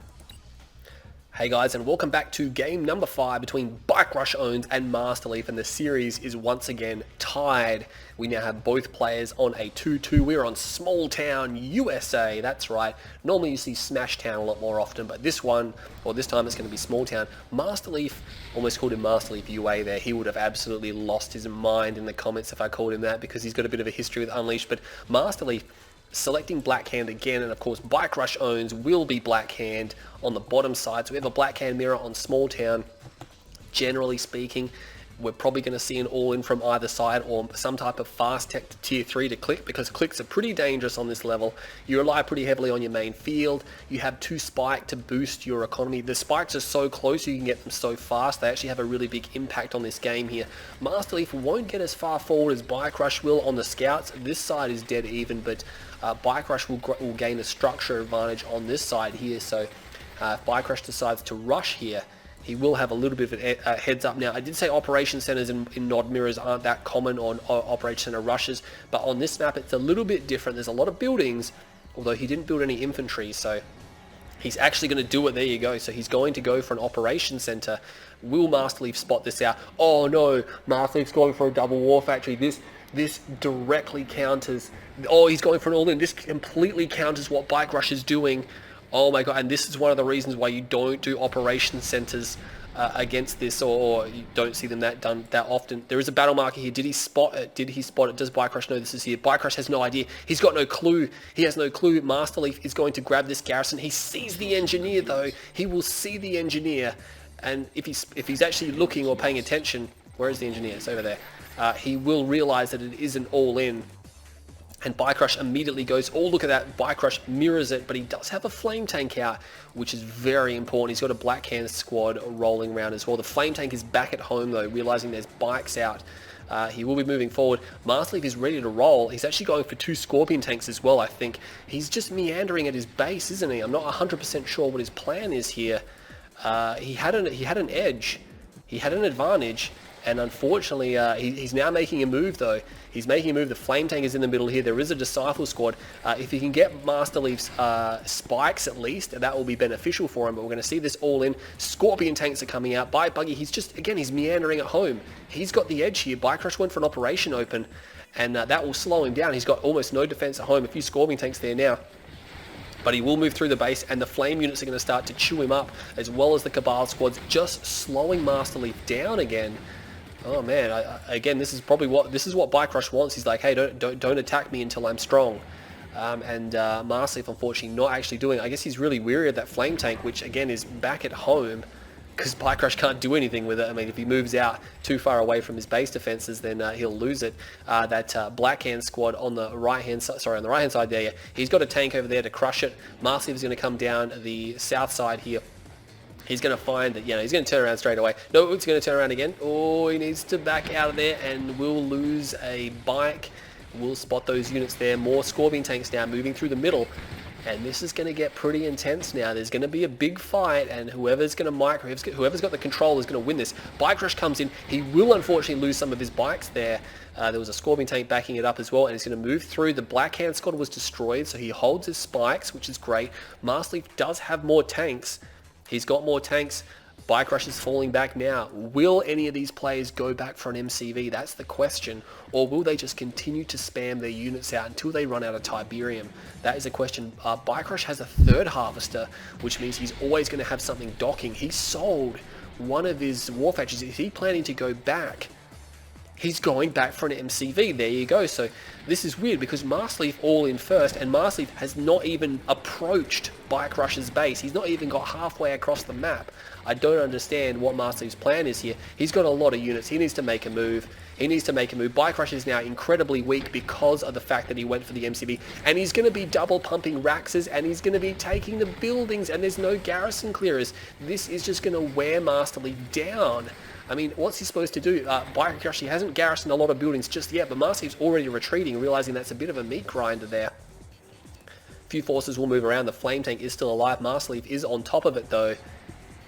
Hey guys, and welcome back to game number 5 between BikeRushOwnz and Masterleaf, and the series is once again tied. We now have both players on a 2-2. We're on Small Town, USA. That's right. Normally you see Smash Town a lot more often, but this time it's going to be Small Town. Masterleaf, almost called him Masterleaf UA there. He would have absolutely lost his mind in the comments if I called him that, because he's got a bit of a history with Unleashed. But Masterleaf selecting Blackhand again, and of course BikeRushOwnz will be Blackhand on the bottom side. So we have a Blackhand mirror on Small Town. Generally speaking, we're probably going to see an all-in from either side, or some type of fast tech to tier 3 to click, because clicks are pretty dangerous on this level. You rely pretty heavily on your main field. You have 2 spike to boost your economy. The spikes are so close, you can get them so fast. They actually have a really big impact on this game here. Masterleaf won't get as far forward as BikeRush will on the scouts. This side is dead even, but BikeRush will gain a structure advantage on this side here. So if BikeRush decides to rush here, he will have a little bit of a heads up. Now, I did say operation centers in nod mirrors aren't that common on operation center rushes, but on this map it's a little bit different. There's a lot of buildings, although he didn't build any infantry, so he's actually going to do it. There you go. So he's going to go for an operation center. Will Masterleaf spot this out? Oh no, Masterleaf's going for a double war factory. This directly counters. Oh, he's going for an all-in. This completely counters what BikeRush is doing. Oh my god, and this is one of the reasons why you don't do operation centers against this, or you don't see them done that often. There is a battle marker here. Did he spot it? Does BikeRush know this is here? BikeRush has no idea. He's got no clue. He has no clue. Masterleaf is going to grab this garrison. He sees the engineer though. He will see the engineer, and if he's actually looking or paying attention, where is the engineer? It's over there. He will realize that it is an all-in. And BikeRush immediately goes, oh, look at that. BikeRush mirrors it, but he does have a flame tank out, which is very important. He's got a Blackhand squad rolling around as well. The flame tank is back at home, though, realizing there's bikes out. He will be moving forward. Masterleaf is ready to roll. He's actually going for 2 Scorpion tanks as well, I think. He's just meandering at his base, isn't he? I'm not 100% sure what his plan is here. He had an edge. He had an advantage. And unfortunately, he's now making a move, though. He's making a move. The Flame Tank is in the middle here. There is a Disciple squad. If he can get Masterleaf's spikes at least, that will be beneficial for him. But we're going to see this all in. Scorpion tanks are coming out. Bike Buggy, he's just, again, he's meandering at home. He's got the edge here. BikeRush went for an operation open, and that will slow him down. He's got almost no defense at home. A few Scorpion tanks there now. But he will move through the base, and the Flame units are going to start to chew him up, as well as the Cabal squads, just slowing Masterleaf down again. Oh man, again, this is probably what BikeRush wants. He's like, hey, don't attack me until I'm strong. Masterleaf, unfortunately, not actually doing it. I guess he's really weary of that Flame Tank, which again is back at home, because BikeRush can't do anything with it. I mean, if he moves out too far away from his base defenses, then he'll lose it. That Blackhand squad on the right-hand side there, he's got a tank over there to crush it. Masterleaf is going to come down the south side here. He's going to find that, he's going to turn around straight away. No, he's going to turn around again. Oh, he needs to back out of there, and we'll lose a bike. We'll spot those units there. More Scorpion tanks now moving through the middle. And this is going to get pretty intense now. There's going to be a big fight, and whoever's got the control is going to win this. BikeRush comes in. He will unfortunately lose some of his bikes there. There was a Scorpion tank backing it up as well, and he's going to move through. The Blackhand squad was destroyed, so he holds his spikes, which is great. Masterleaf does have more tanks. He's got more tanks. BikeRush is falling back now. Will any of these players go back for an MCV? That's the question. Or will they just continue to spam their units out until they run out of Tiberium? That is a question. BikeRush has a 3rd harvester, which means he's always going to have something docking. He sold one of his war factories. Is he planning to go back? He's going back for an MCV. There you go. So this is weird because Masterleaf all in first, and Masterleaf has not even approached BikeRush's base. He's not even got halfway across the map. I don't understand what Masterleaf's plan is here. He's got a lot of units. He needs to make a move. BikeRush is now incredibly weak because of the fact that he went for the MCV, and he's going to be double pumping Raxes, and he's going to be taking the buildings, and there's no garrison clearers. This is just going to wear Masterleaf down. I mean, what's he supposed to do? BikeRush, he hasn't garrisoned a lot of buildings just yet, but Masterleaf's already retreating, realizing that's a bit of a meat grinder there. A few forces will move around. The Flame Tank is still alive. Masterleaf is on top of it, though.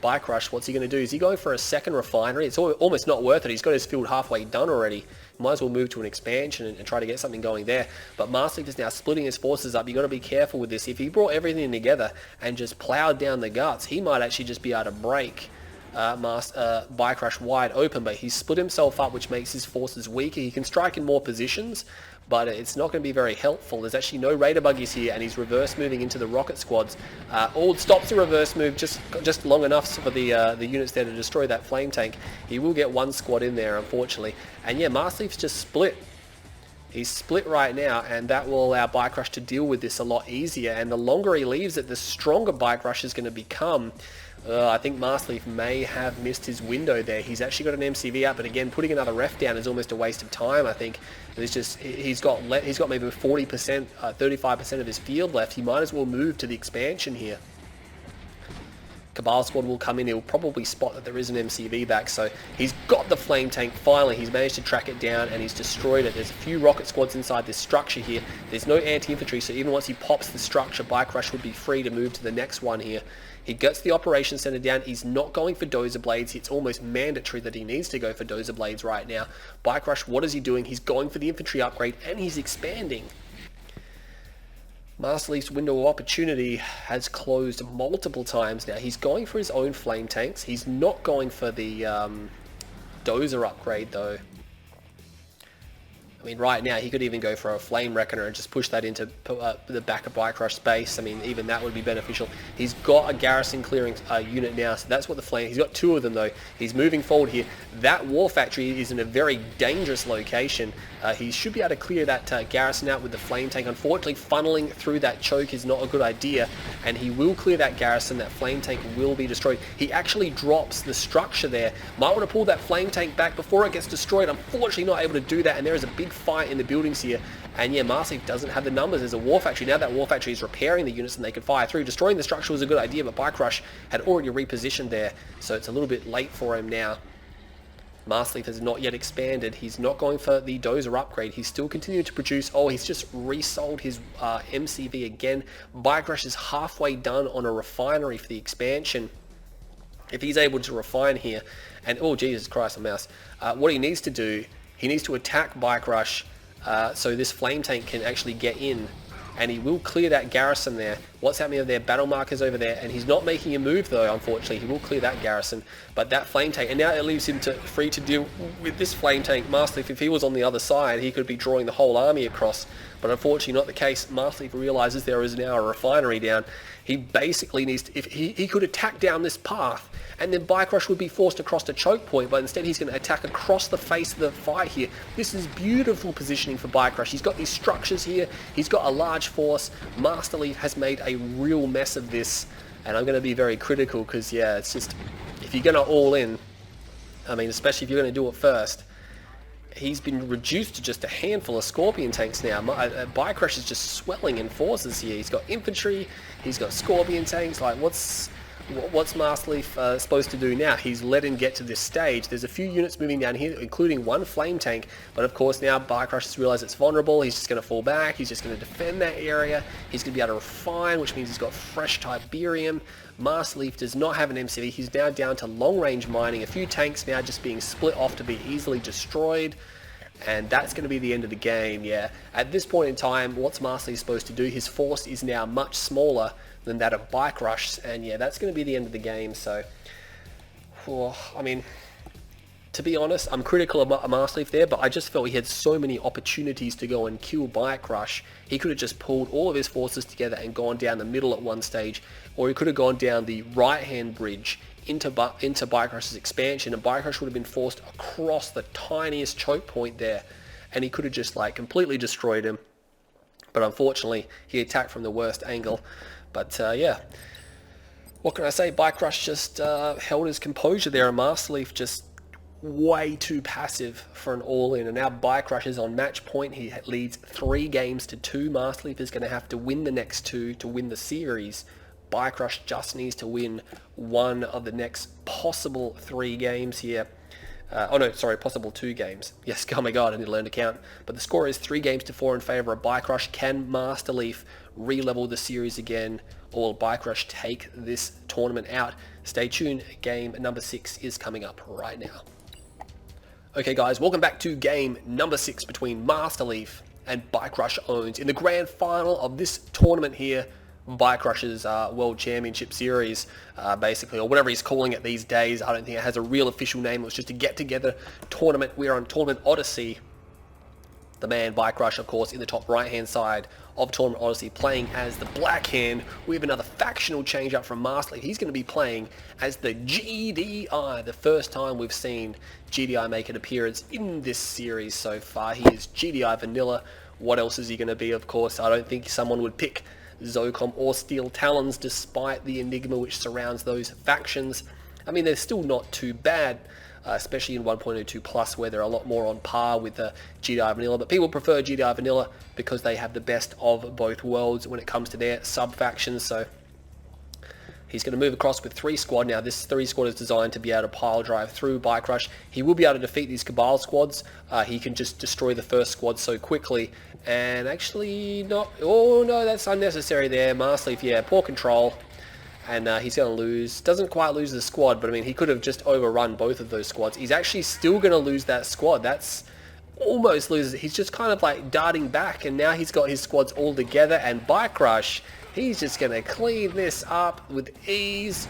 BikeRush, what's he going to do? Is he going for a second refinery? It's almost not worth it. He's got his field halfway done already. Might as well move to an expansion and try to get something going there. But Masterleaf is now splitting his forces up. You've got to be careful with this. If he brought everything together and just plowed down the guts, he might actually just be able to break BikeRush wide open, but he's split himself up, which makes his forces weaker. He can strike in more positions, but it's not going to be very helpful. There's actually no Raider buggies here, and he's reverse moving into the rocket squads. All stops the reverse move just long enough for the units there to destroy that Flame Tank. He will get one squad in there, unfortunately. And yeah, Masterleaf's just split. He's split right now, and that will allow BikeRush to deal with this a lot easier. And the longer he leaves it, the stronger BikeRush is going to become. I think Masterleaf may have missed his window there. He's actually got an MCV up, but again, putting another ref down is almost a waste of time. I think it's just he's got maybe 40%, 35% of his field left. He might as well move to the expansion here. Cabal squad will come in. He'll probably spot that there is an MCV back, so he's got the Flame Tank. Finally, he's managed to track it down, and he's destroyed it. There's a few rocket squads inside this structure here. There's no anti-infantry, so even once he pops the structure, BikeRush would be free to move to the next one here. He gets the operation center down. He's not going for dozer blades. It's almost mandatory that he needs to go for dozer blades right now. BikeRush, what is he doing? He's going for the infantry upgrade, and he's expanding. Masterleaf's window of opportunity has closed multiple times now. He's going for his own Flame Tanks. He's not going for the dozer upgrade, though. I mean, right now, he could even go for a Flame Reckoner and just push that into the back of BikeRush space. I mean, even that would be beneficial. He's got a garrison clearing unit now, so that's what the Flame... He's got 2 of them, though. He's moving forward here. That war factory is in a very dangerous location. He should be able to clear that garrison out with the Flame Tank. Unfortunately, funneling through that choke is not a good idea, and he will clear that garrison. That Flame Tank will be destroyed. He actually drops the structure there. Might want to pull that Flame Tank back before it gets destroyed. Unfortunately, not able to do that, and there is a big fight in the buildings here. And yeah, Masterleaf doesn't have the numbers. There's a war factory. Now that war factory is repairing the units and they can fire through. Destroying the structure was a good idea, but BikeRush had already repositioned there, so it's a little bit late for him now. Masterleaf has not yet expanded. He's not going for the dozer upgrade. He's still continuing to produce. Oh, he's just resold his MCV again. BikeRush is halfway done on a refinery for the expansion. If he's able to refine here, and oh Jesus Christ, a mouse, what he needs to do, he needs to attack BikeRush so this flame tank can actually get in, and he will clear that garrison there. What's happening over there? Battle markers over there, and he's not making a move though, unfortunately. He will clear that garrison, but that flame tank, and now it leaves him free to deal with this flame tank. Masterleaf, if he was on the other side, he could be drawing the whole army across, but unfortunately not the case. Masterleaf realizes there is now a refinery down. He basically needs to, if he could attack down this path, and then BikeRush would be forced across the choke point, but instead he's going to attack across the face of the fight here. This is beautiful positioning for BikeRush. He's got these structures here, he's got a large force. Masterleaf has made a real mess of this, and I'm going to be very critical because, yeah, it's just, if you're going to all in, I mean, especially if you're going to do it first, he's been reduced to just a handful of Scorpion tanks now. BikeRush is just swelling in forces here. He's got infantry, he's got Scorpion tanks. Like, what's Masterleaf supposed to do now? He's let him get to this stage. There's a few units moving down here, including one flame tank, but of course now BikeRush has realized it's vulnerable. He's just going to fall back. He's just going to defend that area. He's going to be able to refine, which means he's got fresh Tiberium. Masterleaf does not have an MCV. He's now down to long-range mining. A few tanks now just being split off to be easily destroyed. And that's going to be the end of the game, yeah. At this point in time, what's Masterleaf supposed to do? His force is now much smaller than that of BikeRush, and yeah, that's going to be the end of the game. So, I mean, to be honest, I'm critical of Masterleaf there, but I just felt he had so many opportunities to go and kill BikeRush. He could have just pulled all of his forces together and gone down the middle at one stage, or he could have gone down the right-hand bridge into BikeRush's expansion, and BikeRush would have been forced across the tiniest choke point there, and he could have just like completely destroyed him. But unfortunately, he attacked from the worst angle. But yeah, what can I say? BikeRush just held his composure there, and Masterleaf just way too passive for an all-in. And now BikeRush is on match point. He leads 3 games to 2. Masterleaf is going to have to win the next 2 to win the series. BikeRush just needs to win 1 of the next possible 3 games here. Oh no, sorry, possible 2 games. Yes, oh my god, I need to learn to count. But the score is 3 games to 4 in favor of BikeRush. Can Masterleaf re-level the series again, or will BikeRush take this tournament out? Stay tuned, game number 6 is coming up right now. Okay guys, welcome back to game number 6 between Masterleaf and BikeRushOwnz in the grand final of this tournament here, BikeRush's World Championship Series, basically, or whatever he's calling it these days. I don't think it has a real official name. It was just a get-together tournament. We're on Tournament Odyssey. The man BikeRush, of course, in the top right-hand side of Tournament Odyssey, playing as the Black Hand. We have another factional change up from Masterleaf. He's going to be playing as the GDI, the first time we've seen GDI make an appearance in this series so far. He is GDI Vanilla. What else is he going to be? Of course, I don't think someone would pick Zocom or Steel Talons, despite the enigma which surrounds those factions. I mean, they're still not too bad, especially in 1.02 Plus, where they're a lot more on par with the GDI Vanilla, but people prefer GDI Vanilla because they have the best of both worlds when it comes to their sub-factions. So he's going to move across with 3 squad. Now, this 3 squad is designed to be able to pile drive through BikeRush. He will be able to defeat these Cabal squads. He can just destroy the first squad so quickly. And actually, not... Oh, no, that's unnecessary there. Masterleaf, yeah, poor control. And he's going to lose. Doesn't quite lose the squad, but I mean, he could have just overrun both of those squads. He's actually still going to lose that squad. That's almost loses. He's just kind of like darting back, and now he's got his squads all together, and BikeRush, he's just going to clean this up with ease.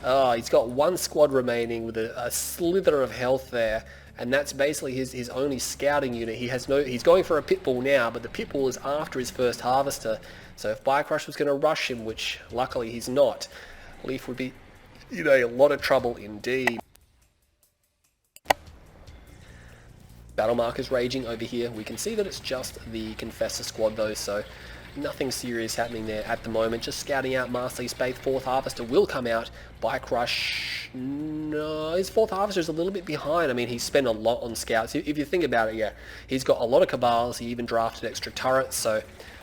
Oh, he's got 1 squad remaining with a slither of health there, and that's basically his only scouting unit. He's going for a Pitbull now, but the Pitbull is after his first Harvester. So if BikeRush was going to rush him, which luckily he's not, Leaf would be in a lot of trouble indeed. Battle markers raging over here. We can see that it's just the Confessor squad though, so nothing serious happening there at the moment. Just scouting out Masterleaf's base. 4th Harvester will come out. BikeRush, no, his 4th Harvester is a little bit behind. I mean, he's spent a lot on scouts. If you think about it, yeah, he's got a lot of Cabals. He even drafted extra turrets, so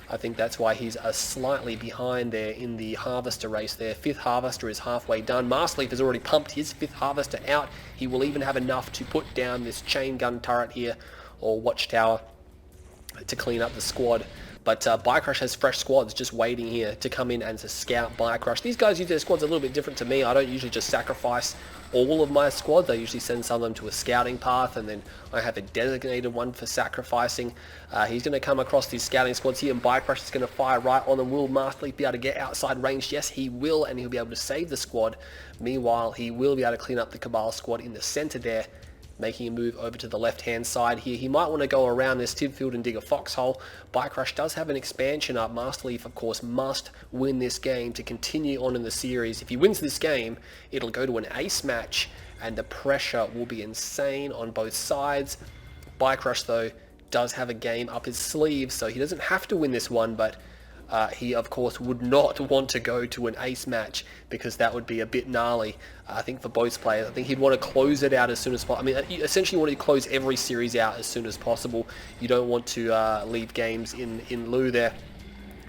I think that's why he's slightly behind there in the Harvester race there. 5th Harvester is halfway done. Masterleaf has already pumped his 5th Harvester out. He will even have enough to put down this chain gun turret here, or watchtower, to clean up the squad. But BikeRush has fresh squads just waiting here to come in and to scout BikeRush. These guys use their squads a little bit different to me. I don't usually just sacrifice all of my squads. I usually send some of them to a scouting path, and then I have a designated one for sacrificing. He's going to come across these scouting squads here, and BikeRush is going to fire right on them. Will Masterleaf be able to get outside range? Yes, he will, and he'll be able to save the squad. Meanwhile, he will be able to clean up the Cabal squad in the center there, making a move over to the left-hand side here. He might want to go around this tib field and dig a foxhole. BikeRush does have an expansion up. Masterleaf, of course, must win this game to continue on in the series. If he wins this game, it'll go to an ace match, and the pressure will be insane on both sides. BikeRush, though, does have a game up his sleeve, so he doesn't have to win this one, but he, of course, would not want to go to an ace match, because that would be a bit gnarly, I think, for both players. I think he'd want to close it out as soon as possible. I mean, essentially you want to close every series out as soon as possible. You don't want to leave games in lieu there.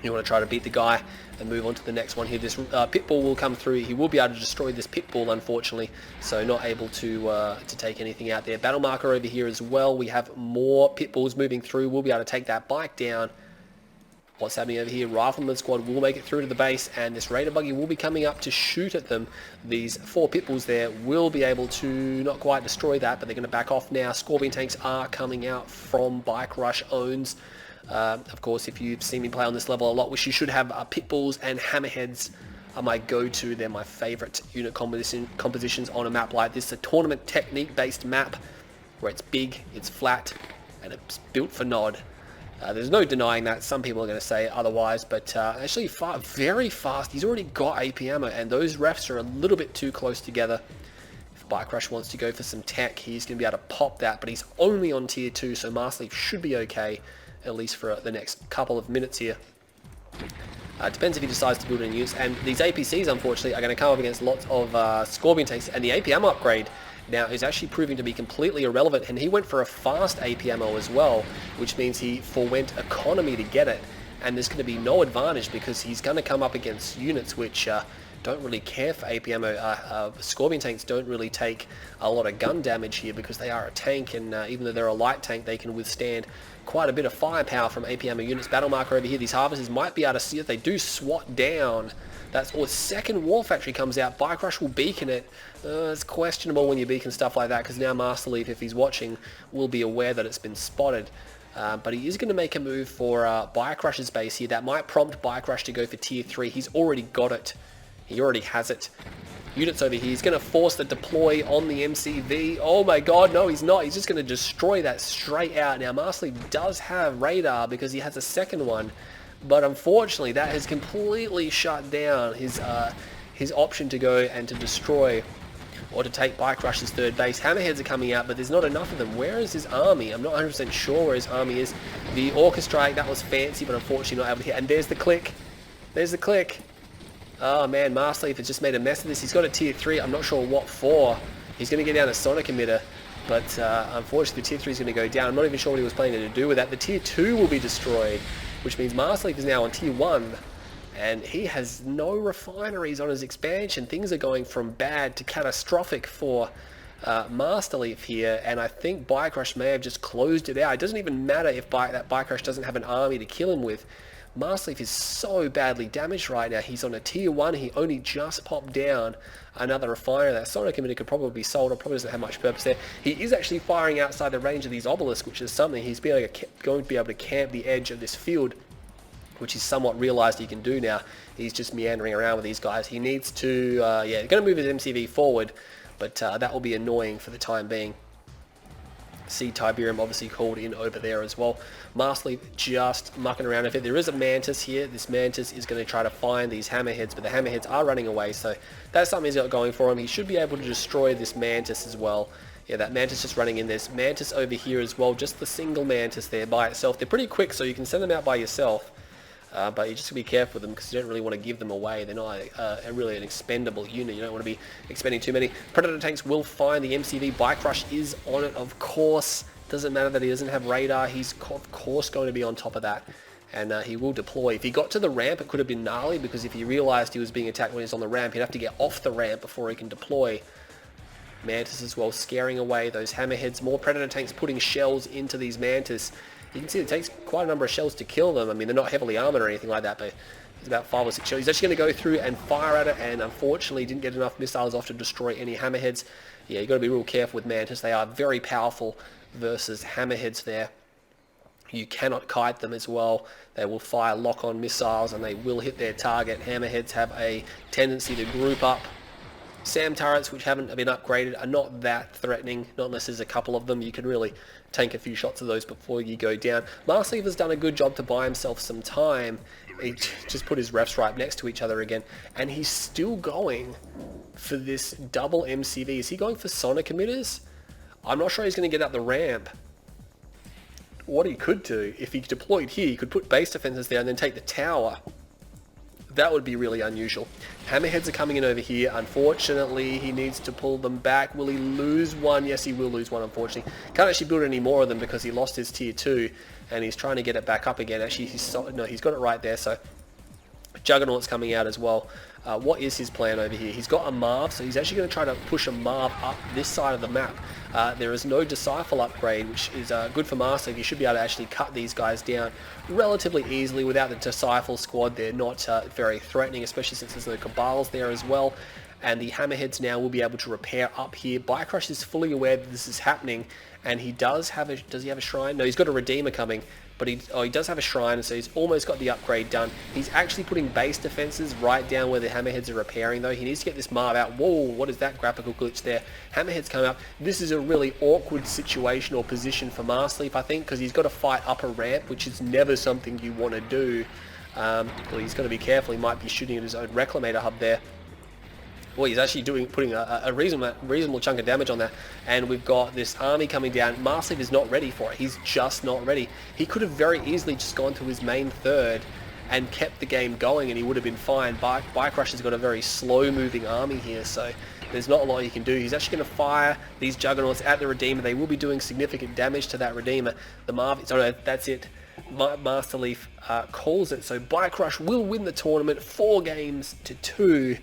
You want to try to beat the guy and move on to the next one here. This Pitbull will come through. He will be able to destroy this Pitbull, unfortunately, so not able to take anything out there. Battle marker over here as well. We have more Pitbulls moving through. We'll be able to take that bike down. What's happening over here? Rifleman squad will make it through to the base, and this Raider buggy will be coming up to shoot at them. These 4 Pitbulls there will be able to not quite destroy that, but they're going to back off now. Scorpion tanks are coming out from BikeRushOwnz. Of course, if you've seen me play on this level a lot, which you should have, Pitbulls and Hammerheads are my go-to. They're my favorite unit compositions on a map like this. A tournament technique-based map where it's big, it's flat, and it's built for Nod. There's no denying that. Some people are going to say otherwise, but actually very fast. He's already got AP ammo, and those refs are a little bit too close together. If BikeRush wants to go for some tech, he's going to be able to pop that, but he's only on tier 2, so Masterleaf should be okay, at least for the next couple of minutes here. Depends if he decides to build any units, and these APCs, unfortunately, are going to come up against lots of Scorpion tanks, and the AP ammo upgrade now is actually proving to be completely irrelevant, and he went for a fast AP ammo as well, which means he forwent economy to get it, and there's going to be no advantage because he's going to come up against units which don't really care for AP ammo. Scorpion tanks don't really take a lot of gun damage here because they are a tank, and even though they're a light tank, they can withstand quite a bit of firepower from AP ammo units. Battle marker over here. These harvesters might be able to see it. They do SWAT down. That's or second War Factory comes out. BikeRush will beacon it. It's questionable when you beacon stuff like that, because now Masterleaf, if he's watching, will be aware that it's been spotted. But he is going to make a move for BikeRush's base here. That might prompt BikeRush to go for tier 3. He's already got it. He already has it. Units over here. He's going to force the deploy on the MCV. Oh my god, no, he's not. He's just going to destroy that straight out. Now, Masterleaf does have radar because he has a second one, but unfortunately, that has completely shut down his option to go and to destroy or to take BikeRush's third base. Hammerheads are coming out, but there's not enough of them. Where is his army? I'm not 100% sure where his army is. The Orca Strike, that was fancy, but unfortunately not able to hit. And there's the click. There's the click. Oh man, Masterleaf has just made a mess of this. He's got a tier 3, I'm not sure what for. He's going to get down a sonic emitter, but unfortunately the tier 3 is going to go down. I'm not even sure what he was planning to do with that. The tier 2 will be destroyed, which means Masterleaf is now on tier 1, and he has no refineries on his expansion. Things are going from bad to catastrophic for Masterleaf here, and I think BikeRush may have just closed it out. It doesn't even matter if that BikeRush doesn't have an army to kill him with. Masterleaf is so badly damaged right now. He's on a tier 1. He only just popped down another refiner. That sonic emitter could probably be sold. It probably doesn't have much purpose there. He is actually firing outside the range of these obelisks, which is something. He's going to be able to camp the edge of this field, which he's somewhat realized he can do now. He's just meandering around with these guys. He needs to, yeah, going to move his MCV forward, but that will be annoying for the time being. See Tiberium obviously called in over there as well. Masterleaf just mucking around a bit. There is a Mantis here. This Mantis is going to try to find these Hammerheads, but the Hammerheads are running away, so that's something he's got going for him. He should be able to destroy this Mantis as well. Yeah, that Mantis just running in. There's Mantis over here as well, just the single Mantis there by itself. They're pretty quick, so you can send them out by yourself. But you just gotta be careful with them because you don't really want to give them away. They're not really an expendable unit. You don't want to be expending too many. Predator tanks will find the MCV. BikeRush is on it, of course. Doesn't matter that he doesn't have radar. He's of course going to be on top of that. and he will deploy. If he got to the ramp, it could have been gnarly, because if he realized he was being attacked when he was on the ramp, he'd have to get off the ramp before he can deploy. Mantis as well, scaring away those hammerheads. More Predator tanks putting shells into these Mantis. You can see it takes quite a number of shells to kill them. I mean, they're not heavily armored or anything like that, but it's about 5 or 6 shells. He's actually going to go through and fire at it, and unfortunately didn't get enough missiles off to destroy any hammerheads. Yeah, you've got to be real careful with Mantis. They are very powerful versus hammerheads there. You cannot kite them as well. They will fire lock-on missiles and they will hit their target. Hammerheads have a tendency to group up. SAM turrets, which haven't been upgraded, are not that threatening, not unless there's a couple of them. You can really tank a few shots of those before you go down. Masterleaf has done a good job to buy himself some time. He just put his refs right next to each other again, and he's still going for this double MCV. Is he going for sonic emitters? I'm not sure he's going to get up the ramp. What he could do, if he deployed here, he could put base defenses there and then take the tower. That would be really unusual. Hammerheads are coming in over here. Unfortunately, he needs to pull them back. Will he lose one? Yes, he will lose one, unfortunately. Can't actually build any more of them because he lost his tier 2 and he's trying to get it back up again. Actually, he's got it right there, so Juggernaut's coming out as well. What is his plan over here? He's got a Marv, so he's actually going to try to push a Marv up this side of the map. There is no Disciple upgrade, which is good for Master. You should be able to actually cut these guys down relatively easily. Without the Disciple squad, they're not very threatening, especially since there's no Cabals there as well. And the Hammerheads now will be able to repair up here. BikeRush is fully aware that this is happening, and he does have a... Does he have a shrine? No, he's got a Redeemer coming. But he does have a shrine, so he's almost got the upgrade done. He's actually putting base defenses right down where the hammerheads are repairing, though. He needs to get this Marv out. Whoa, what is that graphical glitch there? Hammerheads come up. This is a really awkward situation or position for Masterleaf, I think, because he's got to fight up a ramp, which is never something you want to do. Well, he's got to be careful. He might be shooting at his own Reclamator hub there. Well, he's actually putting a reasonable chunk of damage on that, and we've got this army coming down. Masterleaf is not ready for it. He's just not ready. He could have very easily just gone to his main third and kept the game going, and he would have been fine. BikeRush has got a very slow-moving army here, so there's not a lot he can do. He's actually going to fire these Juggernauts at the Redeemer. They will be doing significant damage to that Redeemer. The Marv... Oh no, that's it. Masterleaf calls it, so BikeRush will win the tournament 4 games to 2.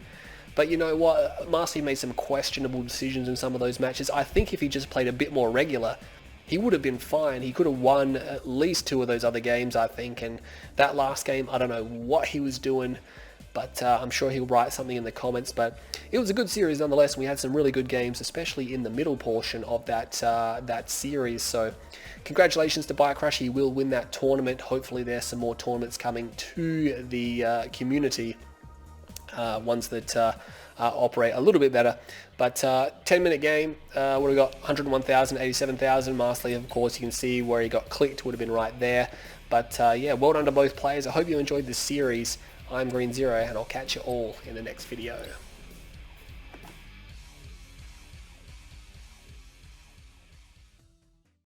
But you know what, Masterleaf made some questionable decisions in some of those matches. I think if he just played a bit more regular, he would have been fine. He could have won at least 2 of those other games, I think. And that last game, I don't know what he was doing, but I'm sure he'll write something in the comments. But it was a good series nonetheless. We had some really good games, especially in the middle portion of that series. So congratulations to BikeRush. He will win that tournament. Hopefully there's some more tournaments coming to the community. Ones that operate a little bit better. But 10-minute game, what have we got? 101,000, 87,000. Masterleaf, of course, you can see where he got clicked, would have been right there. But yeah, well done to both players. I hope you enjoyed this series. I'm Green Zero, and I'll catch you all in the next video.